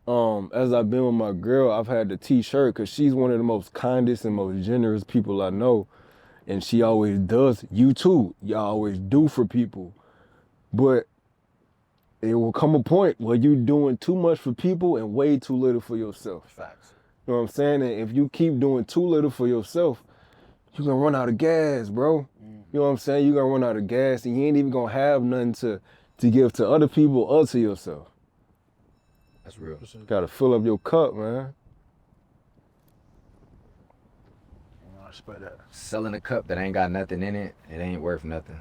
as I've been with my girl, I've had to teach her because she's one of the most kindest and most generous people I know. And she always does. You too. Y'all always do for people. But it will come a point where you're doing too much for people and way too little for yourself. Facts. You know what I'm saying? And if you keep doing too little for yourself, you're gonna run out of gas, bro. You know what I'm saying? You're gonna run out of gas and you ain't even gonna have nothing to give to other people or to yourself. That's real. Gotta fill up your cup, man. I respect that. Selling a cup that ain't got nothing in it, it ain't worth nothing.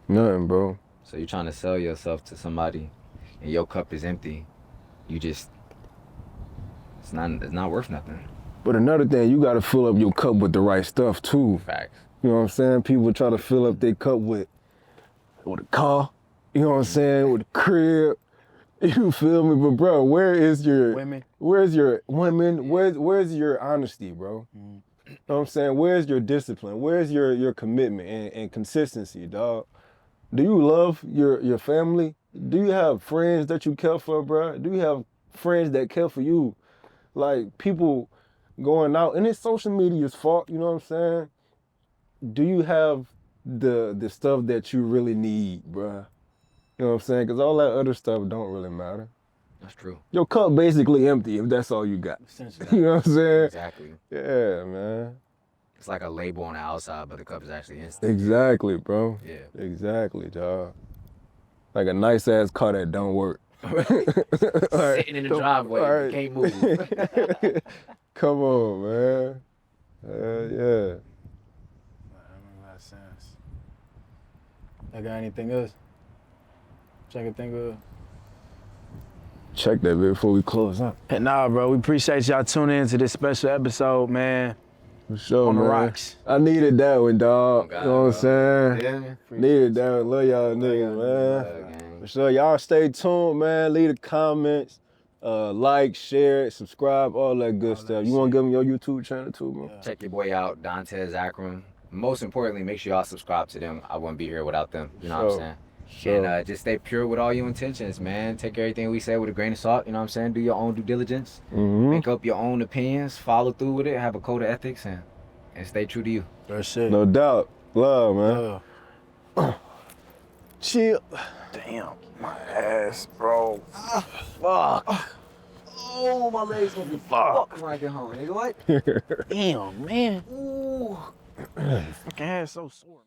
Nothing, bro. So you're trying to sell yourself to somebody and your cup is empty. It's not worth nothing. But another thing, you gotta fill up your cup with the right stuff too. Facts. You know what I'm saying? People try to fill up their cup with a car, you know what I'm saying, with a crib. You feel me? But bro, where's your women? Where's your honesty, bro? You know what I'm saying? Where's your discipline? Where's your commitment and consistency, dog? Do you love your family? Do you have friends that you care for, bro? Do you have friends that care for you? Like people going out, and it's social media's fault, you know what I'm saying? Do you have the stuff that you really need, bruh? You know what I'm saying? Because all that other stuff don't really matter. That's true. Your cup basically empty if that's all you got. Essentially. You know what I'm saying? Exactly. Yeah, man. It's like a label on the outside, but the cup is actually instant. Exactly, bro. Yeah. Exactly, dog. Like a nice ass car that don't work. Sitting in the driveway, right. you can't move. Come on, man. Yeah. That makes a lot of sense. I got anything else? Check a thing of. Check that bit before we close up. And nah, bro, we appreciate y'all tuning in to this special episode, man. For sure, On the man. rocks. I needed that one, dog. God, you know what I'm saying? Yeah. Needed that one. Love y'all niggas, man. For sure, y'all stay tuned, man. Leave the comments, like, share, subscribe, all that good stuff. You want to give them your YouTube channel too, bro? Check your boy out, Dthe's Akram. Most importantly, make sure y'all subscribe to them. I wouldn't be here without them. You know what I'm saying? Sure. And just stay pure with all your intentions, man. Take everything we say with a grain of salt. You know what I'm saying? Do your own due diligence. Make up your own opinions. Follow through with it. Have a code of ethics and stay true to you. That's it. No doubt. Love, man. Chill. Damn, my ass, bro. Fuck. Oh, my legs gonna be fucked when I get home. Nigga, what? Damn, man. Ooh. Fucking ass so sore.